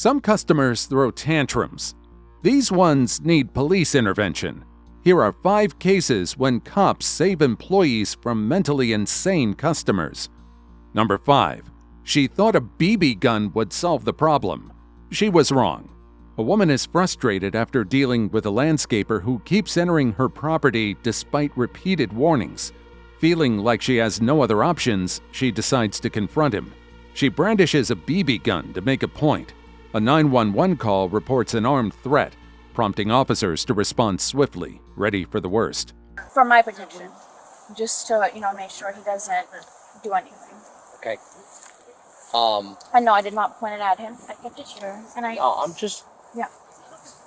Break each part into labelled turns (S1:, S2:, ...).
S1: Some customers throw tantrums. These ones need police intervention. Here are 5 cases when cops save employees from mentally insane customers. Number 5. She thought a BB gun would solve the problem. She was wrong. A woman is frustrated after dealing with a landscaper who keeps entering her property despite repeated warnings. Feeling like she has no other options, she decides to confront him. She brandishes a BB gun to make a point. A 911 call reports an armed threat, prompting officers to respond swiftly, ready for the worst.
S2: For my protection, just to, make sure he doesn't do anything.
S3: Okay.
S2: I know I did not point it at him. I kept it here, and I.
S3: No, I'm just.
S2: Yeah.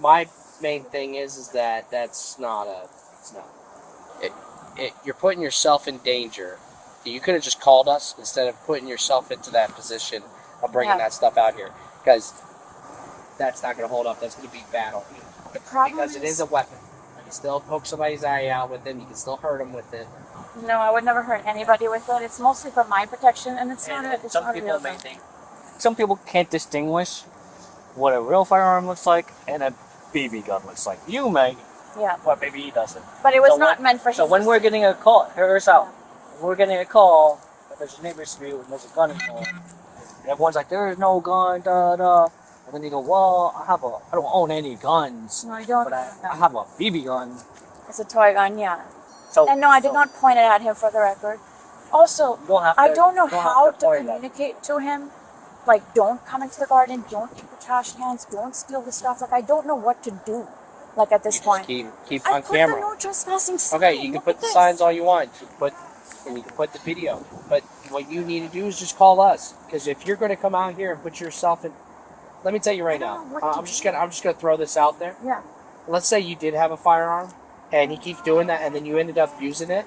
S3: My main thing is that that's not a. It's not. You're putting yourself in danger. You could have just called us instead of putting yourself into that position of bringing that stuff out here, because that's not going to hold up. That's going to be bad on you.
S2: The problem
S3: because it is a weapon. You can still poke somebody's eye out with it. You can still hurt them with it.
S2: No, I would never hurt anybody with it. It's mostly for my protection, and it's not a real thing.
S4: Some people can't distinguish what a real firearm looks like and a BB gun looks like. You may,
S2: yeah,
S4: but maybe he doesn't.
S2: But it was not meant for him.
S4: So when we're getting a call, hear us out. When we're getting a call that there's a neighbor's street and there's a gun involved, and everyone's like, "There is no gun," and then you go, "Well, I don't own any guns.
S2: No, you don't.
S4: But I have a BB gun."
S2: It's a toy gun, yeah.
S4: So,
S2: and no, I did not point it at him, for the record. Also, I don't know how to communicate to him. Like, don't come into the garden, don't keep the trash cans, don't steal the stuff. Like, I don't know what to do. Like, at this point.
S3: Keep on camera.
S2: I put the no trespassing sign.
S3: Okay, you can put the signs all you want. And you can put the video. But what you need to do is just call us. Because if you're going to come out here and put yourself in... Let me tell you right now. I'm just gonna throw this out there.
S2: Yeah.
S3: Let's say you did have a firearm, and he keeps doing that, and then you ended up using it.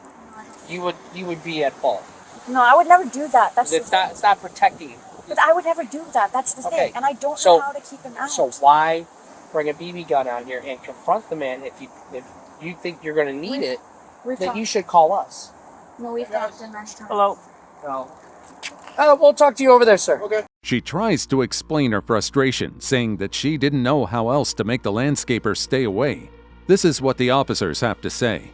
S3: You would be at fault.
S2: No, I would never do that.
S3: It's not protecting you.
S2: But I would never do that. That's the thing. And I don't know how to keep him out.
S3: So why bring a BB gun out here and confront the man if you think you're going to need it? Then you should call us.
S2: No, we've talked in many times.
S3: Hello. No. We'll talk to you over there, sir. Okay.
S1: She tries to explain her frustration, saying that she didn't know how else to make the landscaper stay away. This is what the officers have to say.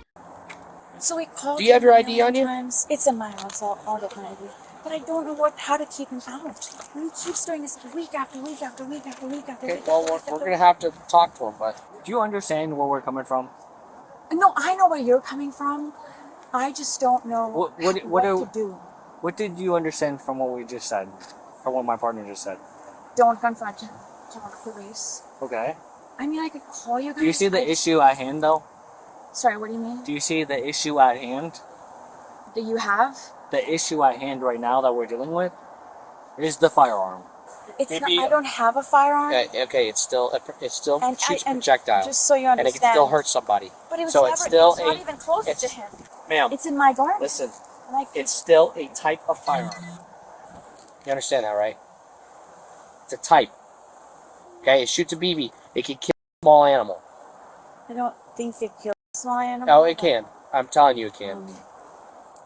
S2: So we called.
S3: Do you have your ID on you?
S2: It's in my house. I'll get my ID. But I don't know how to keep him out. And he keeps doing this week after week after week after week after week.
S3: Okay, well, we're going to have to talk to him, but...
S4: Do you understand where we're coming from?
S2: No, I know where you're coming from. I just don't know what to do.
S4: What did you understand from what we just said? Or what my partner just said?
S2: Don't confront him. Call the police.
S4: Okay.
S2: I mean, I could call you guys.
S4: Do you see the issue at hand, though?
S2: Sorry, what do you mean?
S4: Do you see the issue at hand?
S2: Do you have?
S4: The issue at hand right now that we're dealing with is the firearm.
S2: It's not, I don't have a firearm.
S3: Okay, it still shoots projectiles.
S2: Just so you understand.
S3: And it can still hurt somebody.
S2: But it was
S3: so
S2: it's not even close to him.
S3: Ma'am.
S2: It's in my garden.
S3: Listen, it's still a type of firearm. You understand that, right? It's a type. Okay, it shoots a BB. It can kill a small animal.
S2: I don't think it kills a small animal.
S3: Oh, it can. I'm telling you it can.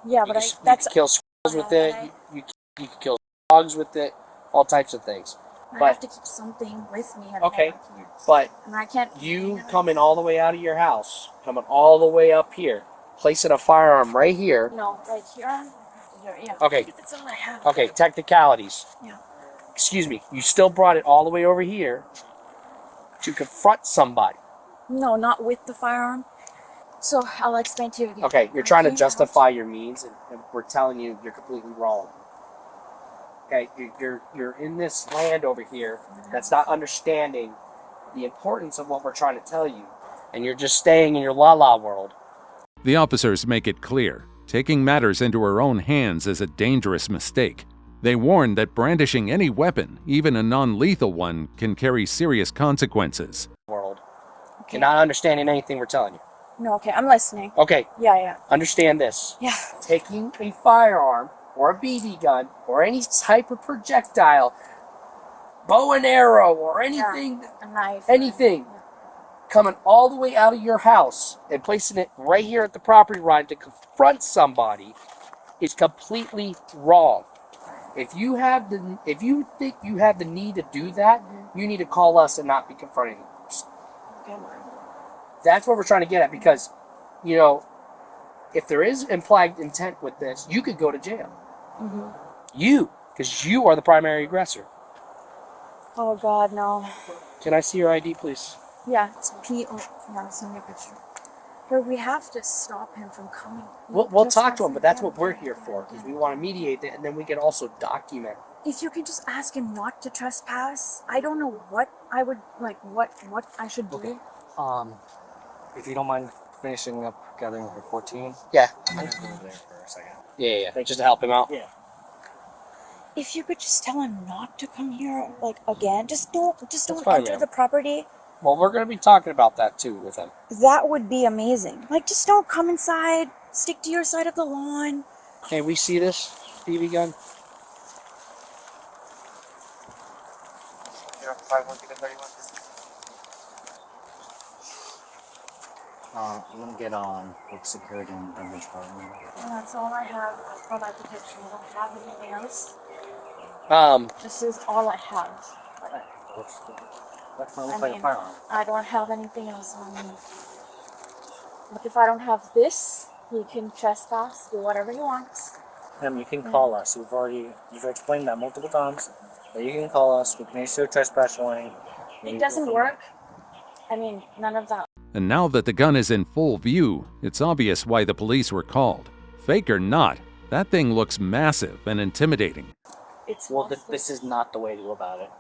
S2: Yeah, but
S3: you can kill squirrels with it. You can kill dogs with it. All types of things.
S2: I have to keep something with me.
S3: Okay, but
S2: and I can't.
S3: You coming all the way out of your house, coming all the way up here, placing a firearm right here.
S2: No, right here. Yeah.
S3: Okay.
S2: That's all I have.
S3: Okay, technicalities.
S2: Yeah.
S3: Excuse me. You still brought it all the way over here to confront somebody.
S2: No, not with the firearm. So I'll explain to you again.
S3: Okay, you're trying to justify your means, and we're telling you you're completely wrong. Okay, you're in this land over here that's not understanding the importance of what we're trying to tell you, and you're just staying in your la-la world.
S1: The officers make it clear, taking matters into her own hands is a dangerous mistake. They warn that brandishing any weapon, even a non-lethal one, can carry serious consequences.
S3: World. Okay. You're not understanding anything we're telling you.
S2: No, okay, I'm listening.
S3: Okay.
S2: Yeah.
S3: Understand this.
S2: Yeah.
S3: Taking a firearm or a BB gun or any type of projectile, bow and arrow or anything,
S2: a knife,
S3: anything, coming all the way out of your house and placing it right here at the property line to confront somebody is completely wrong. If you think you have the need to do that, you need to call us and not be confronting us.
S2: Okay.
S3: That's what we're trying to get at, because, you know, if there is implied intent with this, you could go to jail. Because you are the primary aggressor.
S2: Oh God, no.
S3: Can I see your ID, please?
S2: Yeah, it's P. Oh, yeah, send me a picture. But we have to stop him from coming.
S3: We'll talk to him, but that's what we're here for, because we want to mediate it, and then we can also document.
S2: If you could just ask him not to trespass, I don't know what I would like. What I should do.
S4: Okay. If you don't mind finishing up gathering for 14.
S3: Yeah.
S4: I'm gonna go over there for a second.
S3: Yeah. Just to help him out.
S4: Yeah.
S2: If you could just tell him not to come here, like again, just don't
S3: fine,
S2: enter
S3: ma'am.
S2: the property.
S3: Well, we're going to be talking about that too with him.
S2: That would be amazing. Like, just don't come inside. Stick to your side of the lawn.
S3: Can we see this BB gun?
S4: I'm gonna get on with security and damage department.
S2: And that's all I have for that detection. I don't have anything else. This is all I have.
S4: That looks like a firearm.
S2: I don't have anything else on me. But if I don't have this, he can trespass, do whatever he wants.
S4: You can call us. You've explained that multiple times. But you can call us. We can issue a trespass warning.
S2: It doesn't work. I mean, none of that.
S1: And now that the gun is in full view, it's obvious why the police were called. Fake or not, that thing looks massive and intimidating.
S4: This is not the way to go about it.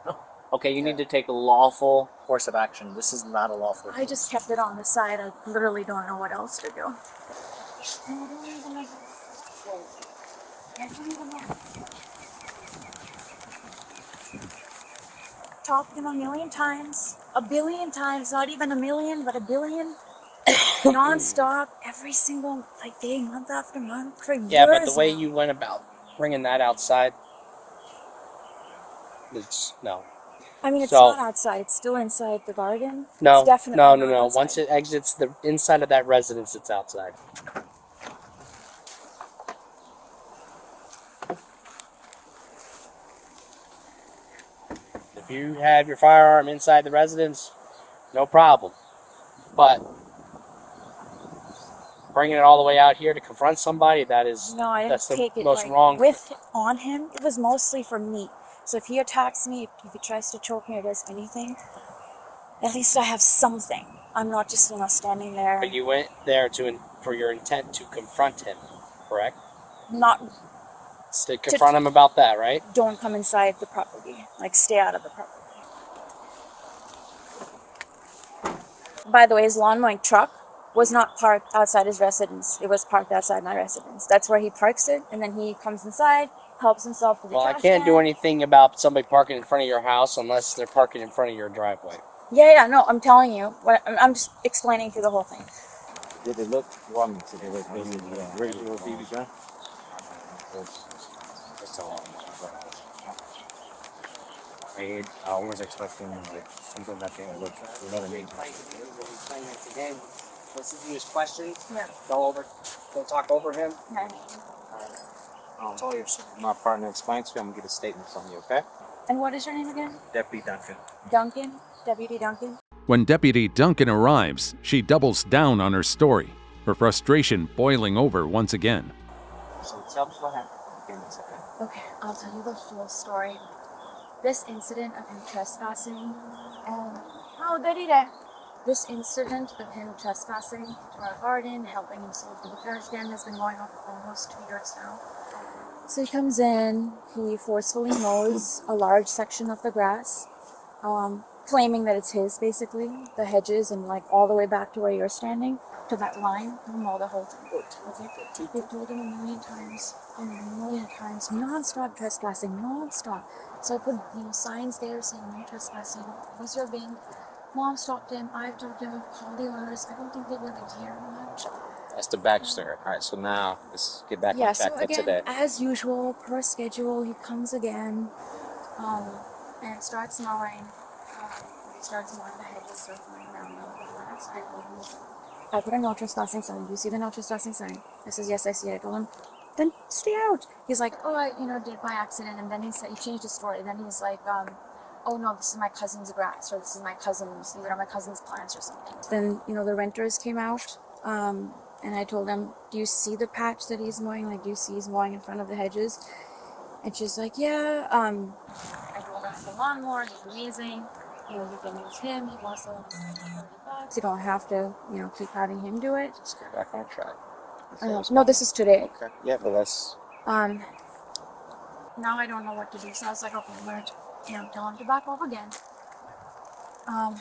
S4: Okay, you need to take a lawful course of action. This is not a lawful.
S2: I just kept it on the side. I literally don't know what else to do. Talked to him a million times. A billion times. Not even a million, but a billion. Non-stop. Every single day, month after month. For years.
S3: Yeah, but the way you went about bringing that outside, no.
S2: I mean, it's not outside. It's still inside the garden.
S3: No,
S2: it's definitely
S3: no.
S2: Outside.
S3: Once it exits the inside of that residence, it's outside. If you have your firearm inside the residence, no problem. But bringing it all the way out here to confront somebody, that's the most wrong.
S2: On him, it was mostly for me. So if he attacks me, if he tries to choke me or does anything, at least I have something. I'm not just, standing there.
S3: But you went there for your intent to confront him, correct?
S2: Not
S3: to confront him about that, right?
S2: Don't come inside the property. Stay out of the property. By the way, his lawn mowing truck was not parked outside his residence. It was parked outside my residence. That's where he parks it, and then he comes inside, helps himself with the trash
S3: I can't
S2: can.
S3: do anything about somebody parking in front of your house unless they're parking in front of your driveway.
S2: Yeah, no, I'm telling you. I'm just explaining through the whole thing.
S5: Did it look warm? Did it look regular BB gun? I was expecting something that can look, you know what I mean?
S3: Listen to his questions.
S2: Yeah.
S3: Don't talk over him.
S2: Okay.
S3: It's all yours.
S5: My partner explains to you, I'm gonna get a statement from you, okay?
S2: And what is your name again?
S5: Deputy Duncan.
S2: Duncan? Deputy Duncan?
S1: When Deputy Duncan arrives, she doubles down on her story, her frustration boiling over once again.
S5: So tell us what happened.
S2: Okay, I'll tell you the full story. This incident of him trespassing, this incident of him trespassing to our garden, helping himself to the trash can, has been going on for almost 2 years now. So he comes in, he forcefully mows a large section of the grass, claiming that it's his, basically, the hedges and all the way back to where you're standing, to that line, he'll mow the whole thing. Okay? We've told him a million times, non-stop trespassing, non-stop. So I put signs there saying no trespassing, observing. Mom stopped him, I've talked to him, I've called the owners. I don't think they really care much.
S5: That's the backstory. Alright, so now let's get back on track
S2: so
S5: for
S2: again,
S5: today.
S2: as usual, per schedule, he comes again and starts mowing. Starts mowing the hedges, starts mowing around them. I put a no trespassing sign. Do you see the no trespassing sign? I says, yes, I see it. I told him, then stay out. He's like, oh, I did by accident. And then he changed his story. Then he's like, oh no, this is my cousin's grass, or this is my cousin's, these are my cousin's plants or something. Then, you know, the renters came out, and I told them, do you see the patch that he's mowing? Like, do you see he's mowing in front of the hedges? And she's like, yeah, I told her the lawnmower, he's amazing. You know, you can use him, he wants to $30. You don't have to, you know, keep having him do it.
S3: Let's get back on track.
S2: No, this is today.
S3: Okay. Yeah, but that's...
S2: Now I don't know what to do, so I was like, okay, I'm gonna, you know, tell him to back off again.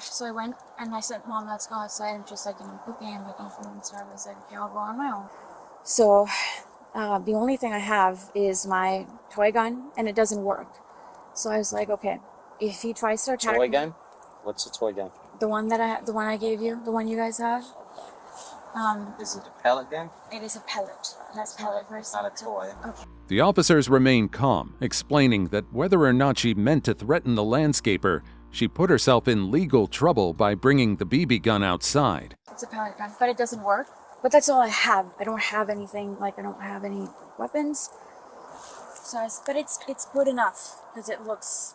S2: So I went and I said, Mom, let's go outside. And she's like, you know, cooking and making food and stuff. I was like, okay, I'll go on my own. So the only thing I have is my toy gun, and it doesn't work. So I was like, okay, if he tries to attack
S5: Toy
S2: me,
S5: gun? What's a toy gun?
S2: the one I gave you, the one you guys have.
S5: Is it a pellet gun?
S2: It is a pellet. That's pellet versus
S5: Not a toy.
S2: Okay.
S1: The officers remain calm, explaining that whether or not she meant to threaten the landscaper, she put herself in legal trouble by bringing the BB gun outside.
S2: It's a pellet gun, but it doesn't work. But that's all I have. I don't have anything, like I don't have any weapons. So but it's good enough because it looks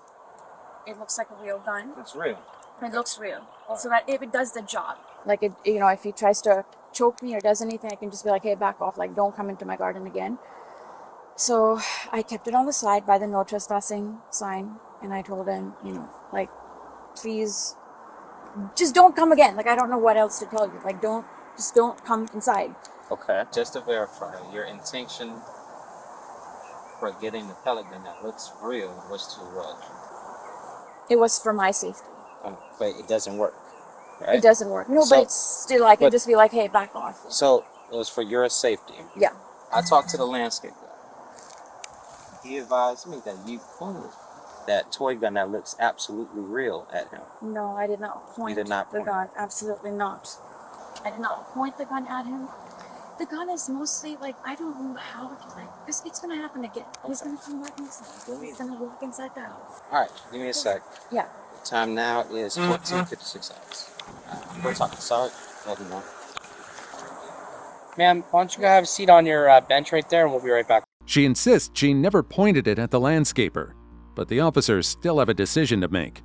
S2: like a real gun.
S5: It's real.
S2: It looks real. So that if it does the job, like it, you know, if he tries to choke me or does anything, I can just be like, hey, back off, like don't come into my garden again. So I kept it on the side by the no trespassing sign, and I told him, you know, like, please, just don't come again. Like I don't know what else to tell you. Like don't come inside.
S5: Okay. Just to verify, your intention for getting the pellet gun that looks real was to what?
S2: It was for my safety.
S5: But it doesn't work, right?
S2: It doesn't work. No,
S5: So-
S2: but it's still, I can just be like, hey, back off.
S5: So it was for your safety.
S2: Yeah.
S5: I talked to the landscape guy. He advised me that you pointed that toy gun that looks absolutely real at him.
S2: No, I did not point
S5: did not
S2: the
S5: point.
S2: gun. Absolutely not. I did not point the gun at him. The gun is mostly like, I don't know how to, like, it's going to happen again. He's going to come back inside. He's going to walk inside the house.
S5: All right, give me a sec.
S2: Yeah.
S5: The time now is 14:56 hours. We're talking. Sorry. Let me know.
S3: Ma'am, why don't you go have a seat on your bench right there, and we'll be right back.
S1: She insists she never pointed it at the landscaper, but the officers still have a decision to make.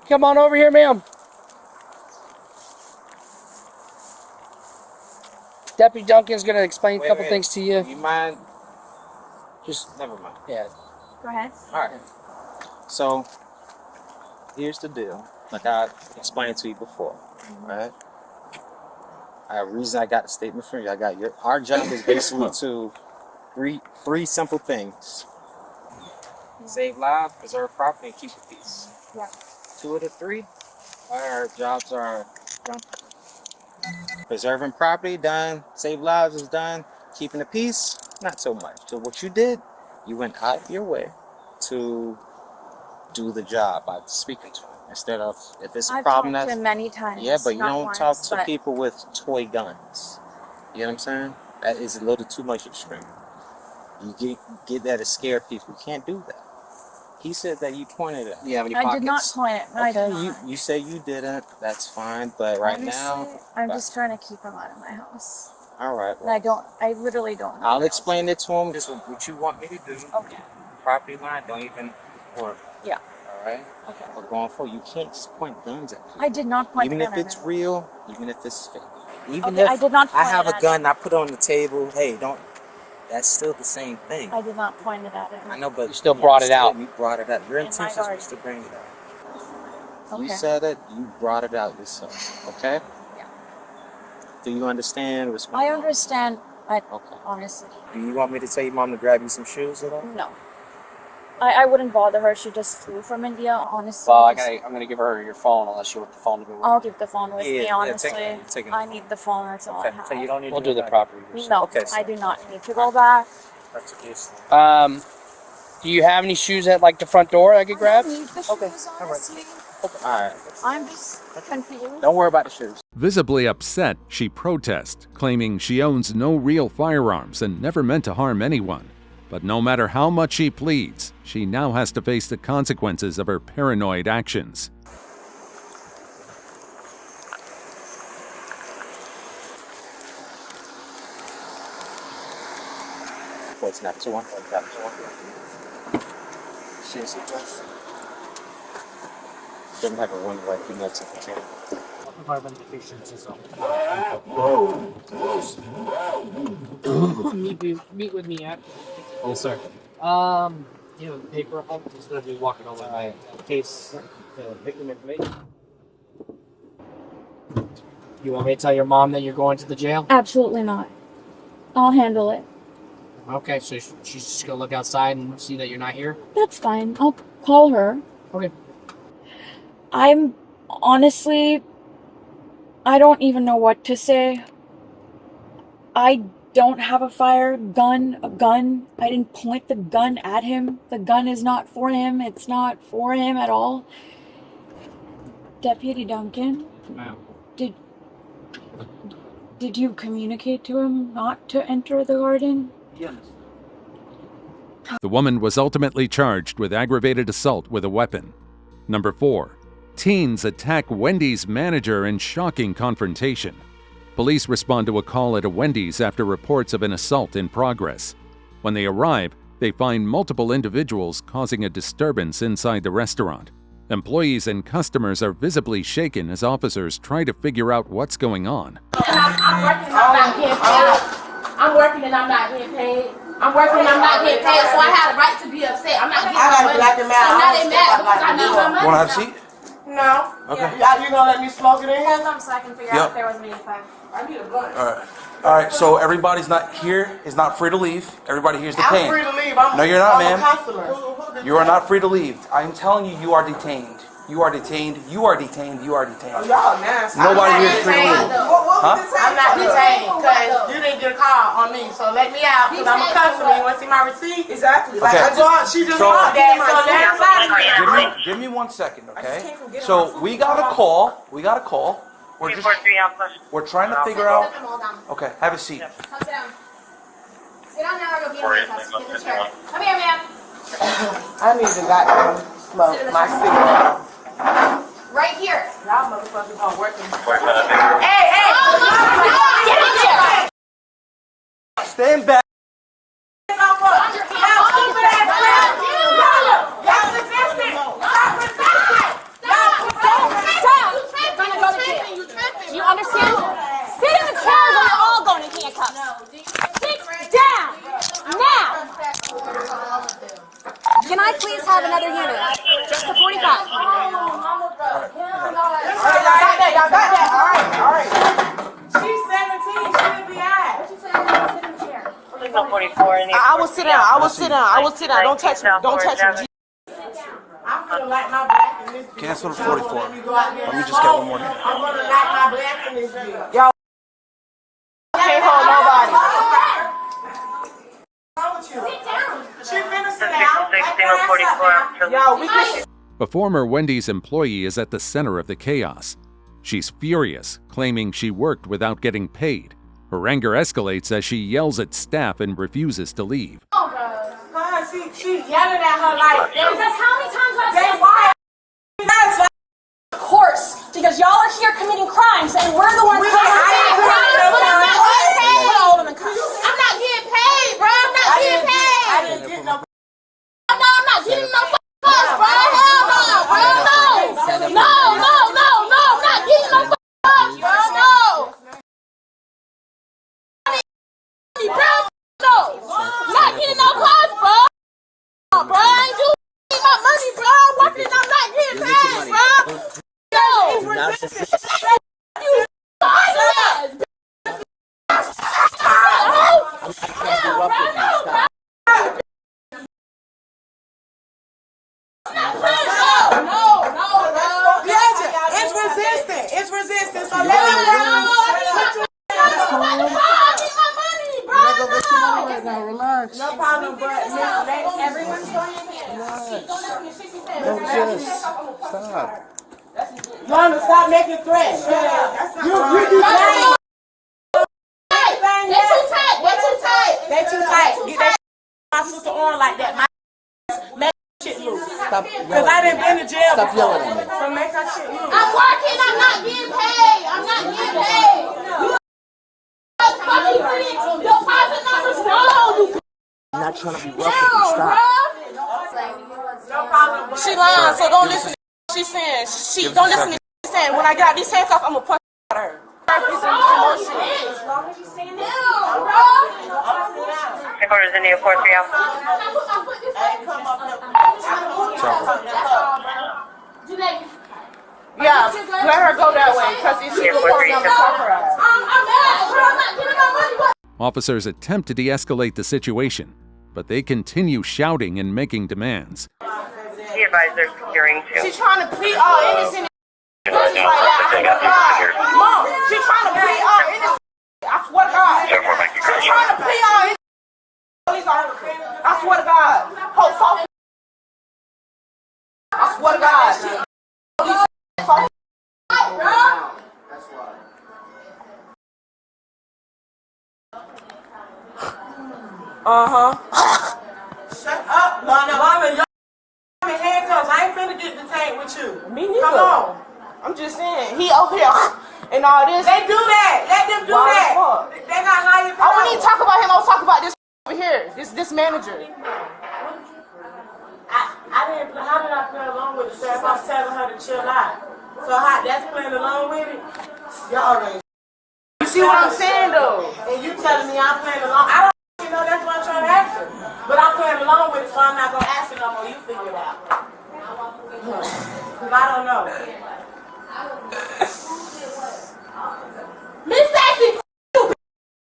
S3: Come on over here, ma'am. Deputy Duncan's going to explain a couple things to you.
S5: You mind?
S3: Just,
S5: Never mind.
S3: yeah.
S2: Go ahead.
S5: All right. So here's the deal. Like I explained to you before, right? The reason I got the statement from you, our job is basically to three simple things: save lives, preserve property, and keep the peace.
S2: Yeah.
S5: 2 of the 3, our jobs are done. Preserving property, done. Save lives is done. Keeping the peace, not so much. So what you did, you went out of your way to do the job by speaking to him. Instead of, if it's a problem
S2: I've talked
S5: that's...
S2: to him many times.
S5: Yeah, but you
S2: not
S5: don't
S2: once,
S5: talk to
S2: but
S5: people with toy guns. You know what I'm saying? That is a little too much extreme. You get that to scare people. You can't do that. He said that you pointed at him.
S3: Do you have any
S2: I
S3: pockets?
S2: did not point it. No, I did
S5: Okay,
S2: not.
S5: you say you didn't. That's fine. But right now...
S2: Honestly, I'm just trying to keep him out of my house.
S5: All right.
S2: And I literally don't know.
S5: I'll explain it to him. Just what you want me to do.
S2: Okay.
S5: Property line, don't even work.
S2: Yeah.
S5: All right?
S2: Okay.
S5: We're going for you can't just point guns at people.
S2: I did not point
S5: Even
S2: the
S5: if
S2: gun
S5: it's
S2: at him.
S5: real, even if it's fake. Even
S2: Okay,
S5: if
S2: I did not
S5: I
S2: point
S5: have
S2: it
S5: a
S2: at
S5: gun, I put it on the table. Hey, don't. That's still the same thing.
S2: I did not point it at him.
S5: I know, but
S3: You still brought it out.
S5: You brought it out. Your
S2: In my
S5: intentions
S2: garden.
S5: was to bring it out.
S2: Okay.
S5: You said it. You brought it out yourself. Okay.
S2: Yeah.
S5: Do you understand what's going
S2: I
S5: on?
S2: understand.
S5: Okay.
S2: Honestly,
S5: Do you want me to tell your mom to grab you some shoes at all?
S2: no. I wouldn't bother her. She just flew from India. Honestly.
S3: Well,
S2: just-
S3: I'm gonna give her your phone unless you want the phone to go.
S2: I'll keep the phone with
S5: Yeah,
S2: me.
S5: yeah,
S2: Honestly,
S5: take it.
S2: I need the phone. That's all I have.
S5: So you don't need
S3: We'll
S5: to
S3: do the
S5: back.
S3: property.
S2: No,
S5: Okay, so-
S2: I do not need to go back.
S5: That's what you said.
S3: Do you have any shoes at like the front door I could grab?
S2: I don't need the
S5: Okay,
S2: shoes,
S5: all right.
S2: honestly.
S5: All right.
S2: I'm just confused.
S5: Don't worry about the shoes.
S1: Visibly upset, she protests, claiming she owns no real firearms and never meant to harm anyone. But no matter how much she pleads, she now has to face the consequences of her paranoid actions.
S5: What's not to one? Shit, Doesn't have a one way female temperature.
S4: Meet with me after.
S5: Yes, sir.
S4: You have a paper up instead of me walking over my case, victim information. You want me to tell your mom that you're going to the jail?
S2: Absolutely not. I'll handle it.
S4: Okay, so she's just gonna look outside and see that you're not here?
S2: That's fine. I'll call her.
S4: Okay.
S2: I'm honestly, I don't even know what to say. I don't have a gun. I didn't point the gun at him. The gun is not for him. It's not for him at all. Deputy Duncan,
S4: Ma'am.
S2: did you communicate to him not to enter the garden?
S4: Yes.
S1: The woman was ultimately charged with aggravated assault with a weapon. Number 4. Teens attack Wendy's manager in shocking confrontation. Police respond to a call at a Wendy's after reports of an assault in progress. When they arrive, they find multiple individuals causing a disturbance inside the restaurant. Employees and customers are visibly shaken as officers try to figure out what's going on.
S6: I'm working and I'm not getting paid. I'm working and I'm not getting paid, so I have a right to be upset. I'm not getting paid. So now they mad because I need my money.
S7: Want to have a seat?
S6: No.
S7: Okay.
S6: You gonna let me smoke it in here?
S2: So I can figure out if there was any fire.
S6: I need a blunt.
S7: All right. So everybody's not here. Is not free to leave. Everybody here's detained.
S6: I'm free to leave.
S7: No, you're not,
S6: I'm
S7: ma'am.
S6: a customer.
S7: You are not free to leave. I'm telling you, you are detained. You are detained. You are detained. You are detained.
S6: Oh, y'all nasty.
S7: Nobody here is free to leave.
S6: I'm not detained because you didn't get a call on me. So let me out because I'm a customer. You want to see my receipt? Exactly. Like
S7: Okay.
S6: she just walked in. So let us out of here.
S7: Give me 1 second, okay? So we got a call. We're trying to figure out. Okay, have a seat.
S6: Come sit down. Sit down now or go be in the handcuffs. Get in the chair. Come here, ma'am. I need to goddamn smoke my cigarette. Right here. Y'all motherfuckers aren't working. Hey! Get in there!
S7: Stand back.
S6: You understand? Sit in the chairs or you're all going in handcuffs. Sit down! Now! Can I please have another unit? Just the 45. Y'all got that. All right. She's 17. She should be out. What you say? Sit in the chair. I will sit down. Don't touch me. I'm gonna light my black in this bitch.
S7: Cancel the 44. Let me just get one more here.
S6: I'm gonna light my black in this bitch. Y'all can't hold nobody. Sit down. She finna sit down. Yo, we can.
S1: A former Wendy's employee is at the center of the chaos. She's furious, claiming she worked without getting paid. Her anger escalates as she yells at staff and refuses to leave.
S6: She yelling at her like, because how many times have I said
S8: why? Of course, because y'all are here committing crimes and we're the ones
S6: I'm not getting paid, bro. I'm not getting paid. I didn't get no. I'm not getting no fucking bro. Hell no, bro. No. I'm not getting no fucking bro. No. I'm not getting no calls, bro. Bro, I ain't doing my money, bro. I'm working and I'm not getting paid, bro. It's resistant. So let me relax. No problem, but everyone's going in here.
S7: Stop.
S6: Mama, stop making threats. You do that. They too tight. Get that my sister on like that. Make shit loose. Because I didn't been to jail before. Yelling at me. So make that shit loose. I'm working. I'm not getting paid. Your deposit number's wrong.
S7: I'm not trying to be rough with you. Stop.
S6: No problem. She lying, so don't listen. She
S8: she's saying. She don't listen to what she's saying. When I got these handcuffs, I'm gonna punch at her. Headquarters
S9: in the 430.
S8: Yeah, let her go that way because she's supposed to talk her ass.
S1: Officers attempt to de-escalate the situation, but they continue shouting and making demands.
S9: The advisor securing too.
S8: She's trying to plead all innocent. Mom, she's trying to plead all innocent. I swear to God. She's trying to plead all innocent. I swear to God. I swear to God.
S10: Shut up, mama. Y'all in handcuffs. I ain't finna get detained with you.
S8: Me neither.
S10: Come on.
S8: I'm just saying, he over here and all this.
S10: They do that. Let them do that. They got higher power.
S8: I wouldn't even talk about him. I was talking about this over here. This manager.
S10: How did I play along with it, sir? If I was telling her to chill out. So that's playing along with it? Y'all already.
S8: You see what I'm saying, though?
S10: And you telling me I'm playing along. I don't know, that's what I'm trying to ask her. But I'm playing along with it, so I'm not going to ask her no more. You figure it out. Because I don't know.
S8: Miss Stacy,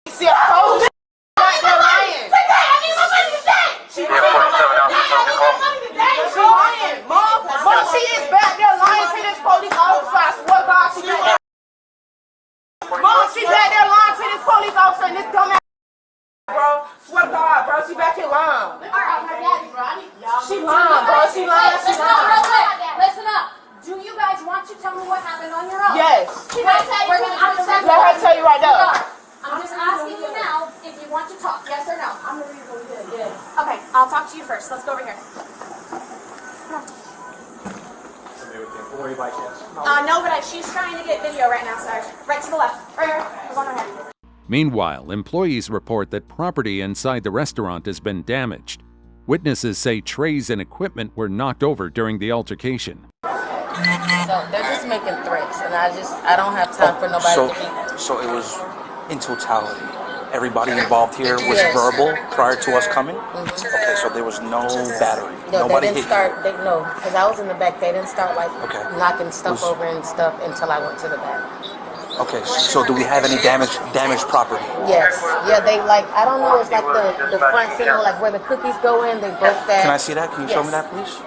S8: see, I told you. They're lying.
S10: Today, I need my money today. She
S8: lying. Mom, she is back there lying to this police officer. I swear to God, she back there. Mom, she back there lying to this police officer and this dumbass. Bro, swear to God, bro, she back here lying.
S6: Alright, my daddy, bro.
S8: She lying, bro. She lying.
S6: Listen up, real quick. Listen up. Do you guys want to tell me what happened on your own?
S8: Yes.
S6: We're gonna do the
S8: Let her tell you right now.
S6: I'm just asking you now if you want to talk, yes or no.
S10: I'm going to read over here, yes.
S6: Okay, I'll talk to you first. Let's go over here. No, but she's trying to get video right now, sir. Right to the left. Right here. We're going ahead.
S1: Meanwhile, employees report that property inside the restaurant has been damaged. Witnesses say trays and equipment were knocked over during the altercation.
S11: So they're just making threats, and I don't have time for nobody to be.
S7: So it was in totality. Everybody involved here was verbal prior to us coming? Okay, so there was no battery.
S11: No,
S7: Nobody
S11: they didn't start. No, because I was in the back. They didn't start like knocking stuff over and stuff until I went to the back.
S7: Okay, so do we have any damaged property?
S11: Yes. Yeah, they like, I don't know, it's like the front center, like where the cookies go in, they broke that.
S7: Can I see that? Can you show me that, please?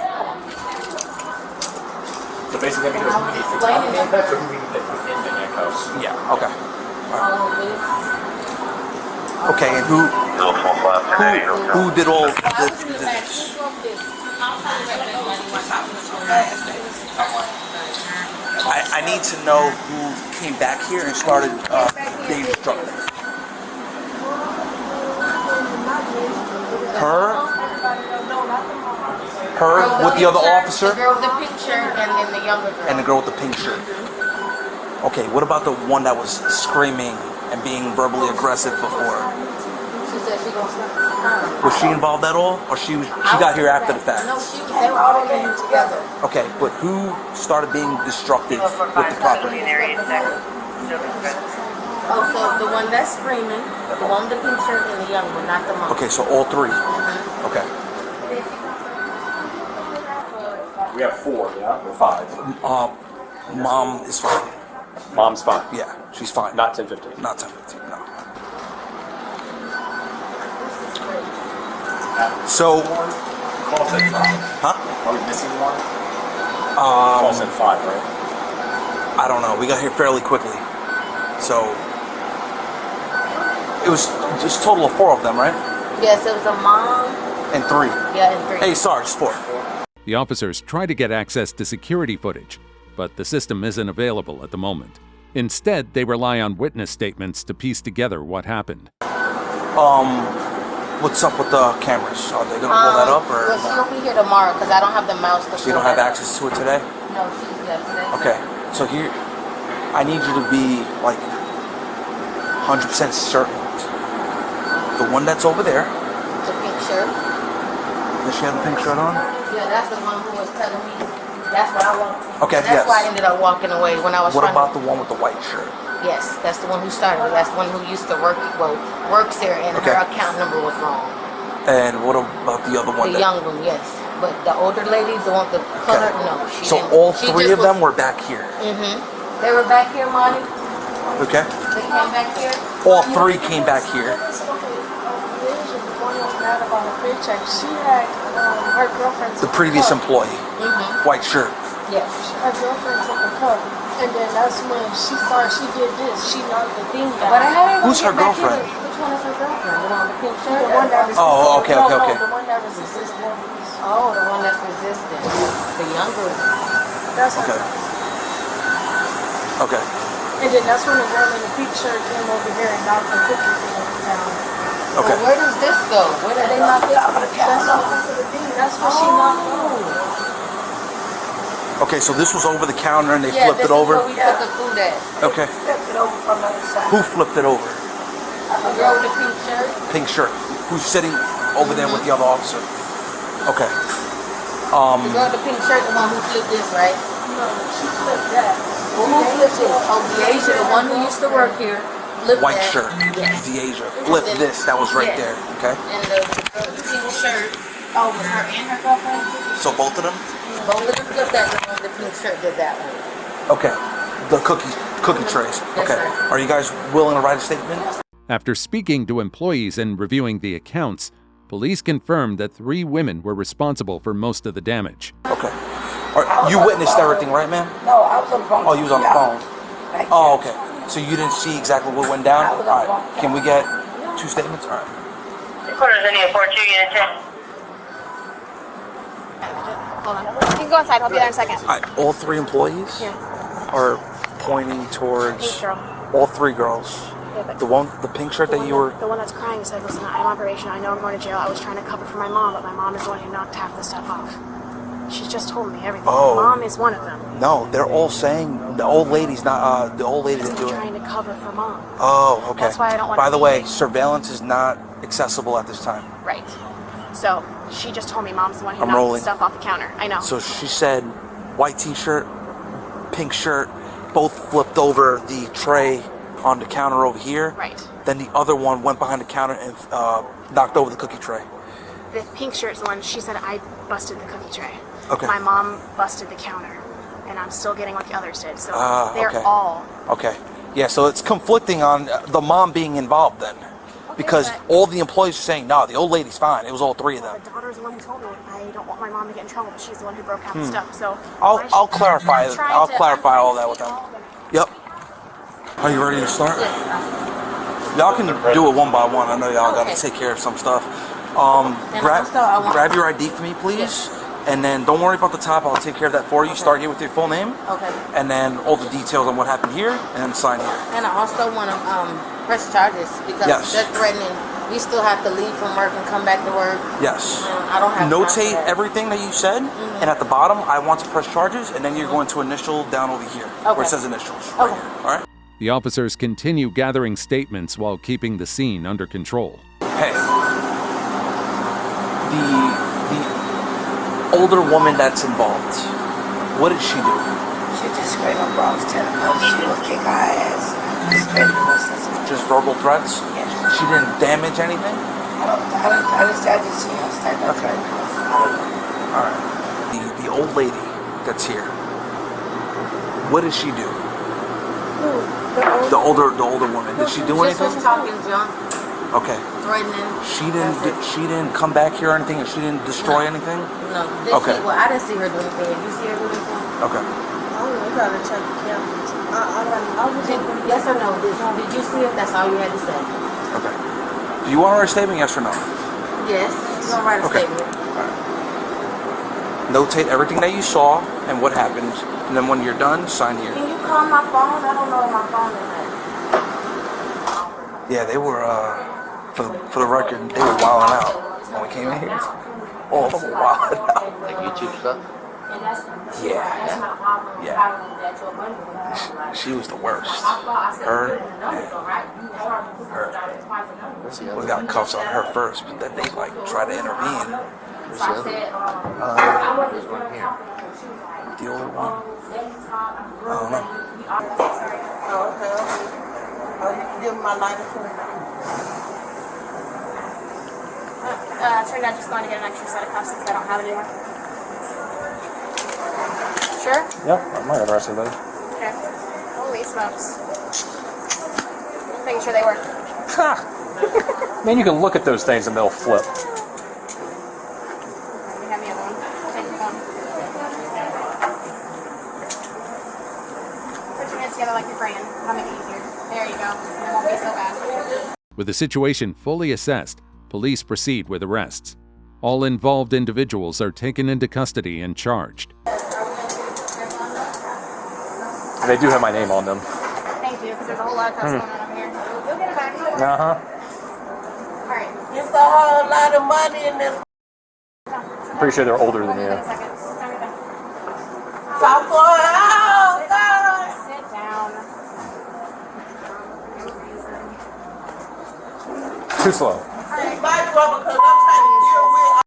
S12: So basically, because we need to come in, so we need to put in the handcuffs.
S7: Yeah, okay. Okay, and who did all this? I need to know who came back here and started being destructive. Her with the other officer?
S11: The girl with the pink shirt and then the younger girl.
S7: And the girl with the pink shirt. Okay, what about the one that was screaming and being verbally aggressive before?
S11: She said she gonna stop.
S7: Was she involved at all, or she got here after the fact?
S11: No, they were all came together.
S7: Okay, but who started being destructive with the property?
S11: Oh, so the one that's screaming, the one with the pink shirt, and the young one, not the mom.
S7: Okay, so all three. Okay.
S12: We have 4, yeah? Or 5?
S7: Mom is fine.
S12: Mom's fine.
S7: Yeah, she's fine.
S12: Not 10-15.
S7: Not 10-15, no. So,
S12: Call said 5.
S7: huh?
S12: Are we missing one? Call said 5, right?
S7: I don't know. We got here fairly quickly. So, it was just a total of 4 of them, right?
S11: Yes, it was a mom.
S7: And 3.
S11: Yeah, and 3.
S7: Hey, Sarge, 4.
S1: The officers try to get access to security footage, but the system isn't available at the moment. Instead, they rely on witness statements to piece together what happened.
S7: What's up with the cameras? Are they gonna pull that up, or?
S11: Well, she'll be here tomorrow because I don't have the mouse to.
S7: So you don't have access to it today?
S11: No, she's today.
S7: Okay, so here, I need you to be like 100% certain. The one that's over there.
S11: The pink shirt.
S7: Does she have a pink shirt on?
S11: Yeah, that's the one who was telling me That's why I walked.
S7: Okay,
S11: That's why I ended up walking away when I was
S7: What
S11: trying
S7: about
S11: to...
S7: the one with the white shirt?
S11: Yes, that's the one who started it. That's the one who used to work, well, works there, and her account number was wrong.
S7: And what about the other one?
S11: The young one, yes. But the older lady, the one with the color, no. She
S7: So
S11: didn't.
S7: all
S11: She
S7: three
S11: just
S7: of them were back here.
S11: They were back here, Monty.
S7: Okay.
S11: They came back here.
S7: All three came back here.
S10: She had her girlfriend.
S7: The previous employee, white shirt.
S11: Yes.
S10: Her girlfriend took a cup, and then that's when she saw she did this. She knocked the thing down.
S11: But I had
S7: Who's her girlfriend?
S11: Which one is her girlfriend? The one with the pink shirt?
S10: The one that resisted.
S7: Oh, okay.
S10: The one that resisted.
S11: Oh, the one that's resistant. The younger one.
S10: That's
S7: okay. Okay.
S10: And then that's when the girl in the pink shirt came over here and knocked the cookies down.
S7: Okay.
S11: Well, where does this go? Where did they knock it out of the
S10: That's what she knocked over.
S7: Okay, so this was over the counter and they
S11: Yeah,
S7: flipped it over?
S11: Where we put the food at.
S7: Okay.
S10: Flipped it over from the other side.
S7: Who flipped it over?
S11: The girl with the pink shirt.
S7: Pink shirt. Who's sitting over there with the other officer? Okay.
S11: The girl with the pink shirt, the one who flipped this, right?
S10: No, she flipped that.
S11: Well, who flipped it? Oh, Deasia, the one who used to work here.
S7: White shirt.
S11: Yes.
S7: Deasia. Flip this. That was right there. Okay.
S11: And the girl with the pink shirt. Oh, was her and her girlfriend?
S7: So both of them?
S11: Both of them flipped that. The one with the pink shirt did that one.
S7: Okay. The cookie trays. Okay. Are you guys willing to write a statement?
S1: After speaking to employees and reviewing the accounts, police confirmed that 3 women were responsible for most of the damage.
S7: Okay. You witnessed everything, right, ma'am?
S10: No, I was on the phone.
S7: Oh, you was on the phone. Oh, okay. So you didn't see exactly what went down? All right. Can we get 2 statements? All right.
S9: Quarters in here, 4-2, unit 10.
S6: Hold on. You can go inside. I'll be there in a second.
S7: All right. All 3 employees are pointing towards
S6: Pink girl.
S7: all 3 girls.
S6: Yeah, but
S7: The pink shirt that you were...
S6: The one that's crying said, listen, I'm on probation. I know I'm going to jail. I was trying to cover for my mom, but my mom is the one who knocked half the stuff off. She's just told me everything.
S7: Oh.
S6: Mom is one of them.
S7: No, they're all saying the old lady's not, the old lady didn't do it.
S6: Trying to cover for mom.
S7: Oh, okay.
S6: That's why I don't want
S7: By
S6: to
S7: the
S6: be
S7: way,
S6: late.
S7: surveillance is not accessible at this time.
S6: Right. So she just told me mom's the one who
S7: I'm
S6: knocked
S7: rolling.
S6: the stuff off the counter. I know.
S7: So she said white t-shirt, pink shirt, both flipped over the tray on the counter over here.
S6: Right.
S7: Then the other one went behind the counter and knocked over the cookie tray.
S6: The pink shirt's the one, she said I busted the cookie tray.
S7: Okay.
S6: My mom busted the counter. And I'm still getting what the others did. So they're
S7: okay.
S6: all...
S7: Okay. Yeah, so it's conflicting on the mom being involved then. Because all the employees are saying, no, the old lady's fine. It was all 3 of them.
S6: The daughter's the one who told me I don't want my mom to get in trouble, but she's the one who broke out the stuff. So
S7: I'll clarify. I'll clarify all that with them. Yep. Are you ready to start? Y'all can do it one by one. I know y'all got to take care of some stuff. Grab your ID for me, please. And then don't worry about the top. I'll take care of that for you. Start here with your full name.
S11: Okay.
S7: And then all the details on what happened here, and sign here.
S11: And I also want to press charges because they're threatening. We still have to leave from work and come back to work.
S7: Yes.
S11: I don't have
S7: Notate everything that you said, and at the bottom, I want to press charges, and then you're going to initial down over here, where it says initials. Right here. All right?
S1: The officers continue gathering statements while keeping the scene under control.
S7: Hey. The older woman that's involved, what did she do?
S10: She just screamed my mom's telling her she will kick her ass.
S7: Just verbal threats?
S10: Yeah.
S7: She didn't damage anything?
S10: I just see her stand up.
S7: Okay. Alright. The old lady that's here, what did she do?
S10: Who?
S7: The older woman. Did she do anything?
S11: Just was talking junk.
S7: Okay.
S11: Threatening.
S7: She didn't come back here or anything, and she didn't destroy anything?
S11: No.
S7: Okay.
S11: Well, I didn't see her do anything. Did you see her do anything?
S7: Okay.
S10: You gotta check the cameras.
S11: Yes or no? Did you see it? That's all you had to say.
S7: Okay. Do you want to write a statement, yes or no?
S11: Yes. You're gonna write a statement.
S7: Notate everything that you saw and what happened, and then when you're done, sign here.
S11: Can you call my phone? I don't know if my phone is at.
S7: Yeah, they were, for the record, they were wilding out when we came in here. All of them were wilding out.
S3: Like YouTube stuff?
S7: Yeah. She was the worst. Her. We got cuffs on her first, but then they like try to intervene.
S3: There's one here.
S7: The older one. I don't know.
S10: Oh, okay. Oh, you can give him my lighter for me.
S2: Turned out just going to get an extra set of cuffs since I don't have it anymore. Sure?
S7: Yep, I'm not interested in those.
S2: Okay. Holy smokes. Making sure they work.
S7: Man, you can look at those things and they'll flip.
S2: You have the other one. Take your phone. Put your hands together like you're praying. That'll make it easier. There you go. It won't be so bad.
S1: With the situation fully assessed, police proceed with arrests. All involved individuals are taken into custody and charged.
S7: They do have my name on them.
S2: Thank you, because there's a whole lot of cuffs going on up here. You'll get it back.
S7: Uh-huh.
S2: Alright.
S10: It's a whole lot of money in this.
S7: Pretty sure they're older than you.
S10: Stop going out, God.
S2: Sit down.
S7: Too slow.
S10: My brother, because I'm trying to deal with.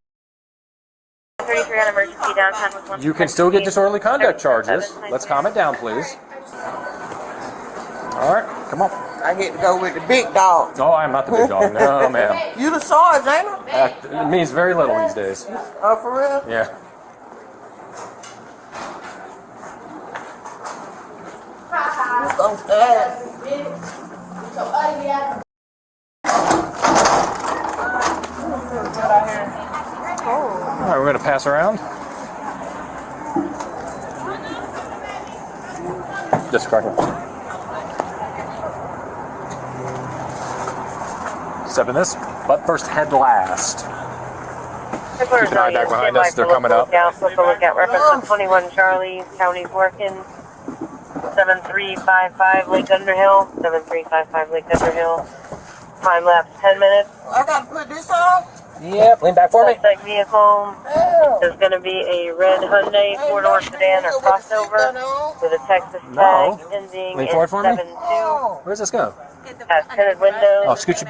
S9: 33 on emergency downtown with 1.
S7: You can still get disorderly conduct charges. Let's calm it down, please. All right, come on.
S10: I get to go with the big dog.
S7: No, I'm not the big dog. No, ma'am.
S10: You the sarge, ain't it?
S7: It means very little these days.
S10: Oh, for real?
S7: Yeah.
S10: You so sad.
S7: All right, we're going to pass around. Just correct. Step in this, but first head last. Keep an eye back behind us, they're coming up.
S9: Look at reference 21 Charlie, county's working. 7355 Lake Underhill, 7355 Lake Underhill. Time lapse 10 minutes.
S10: I gotta put this on?
S7: Yep, lean back for me.
S9: Suspect vehicle. There's going to be a red Hyundai 4-door sedan or crossover with a Texas tag ending
S7: Lean
S9: in
S7: forward for me.
S9: 72.
S7: Where's this go?
S9: Has tinted windows.
S7: Oh, scoot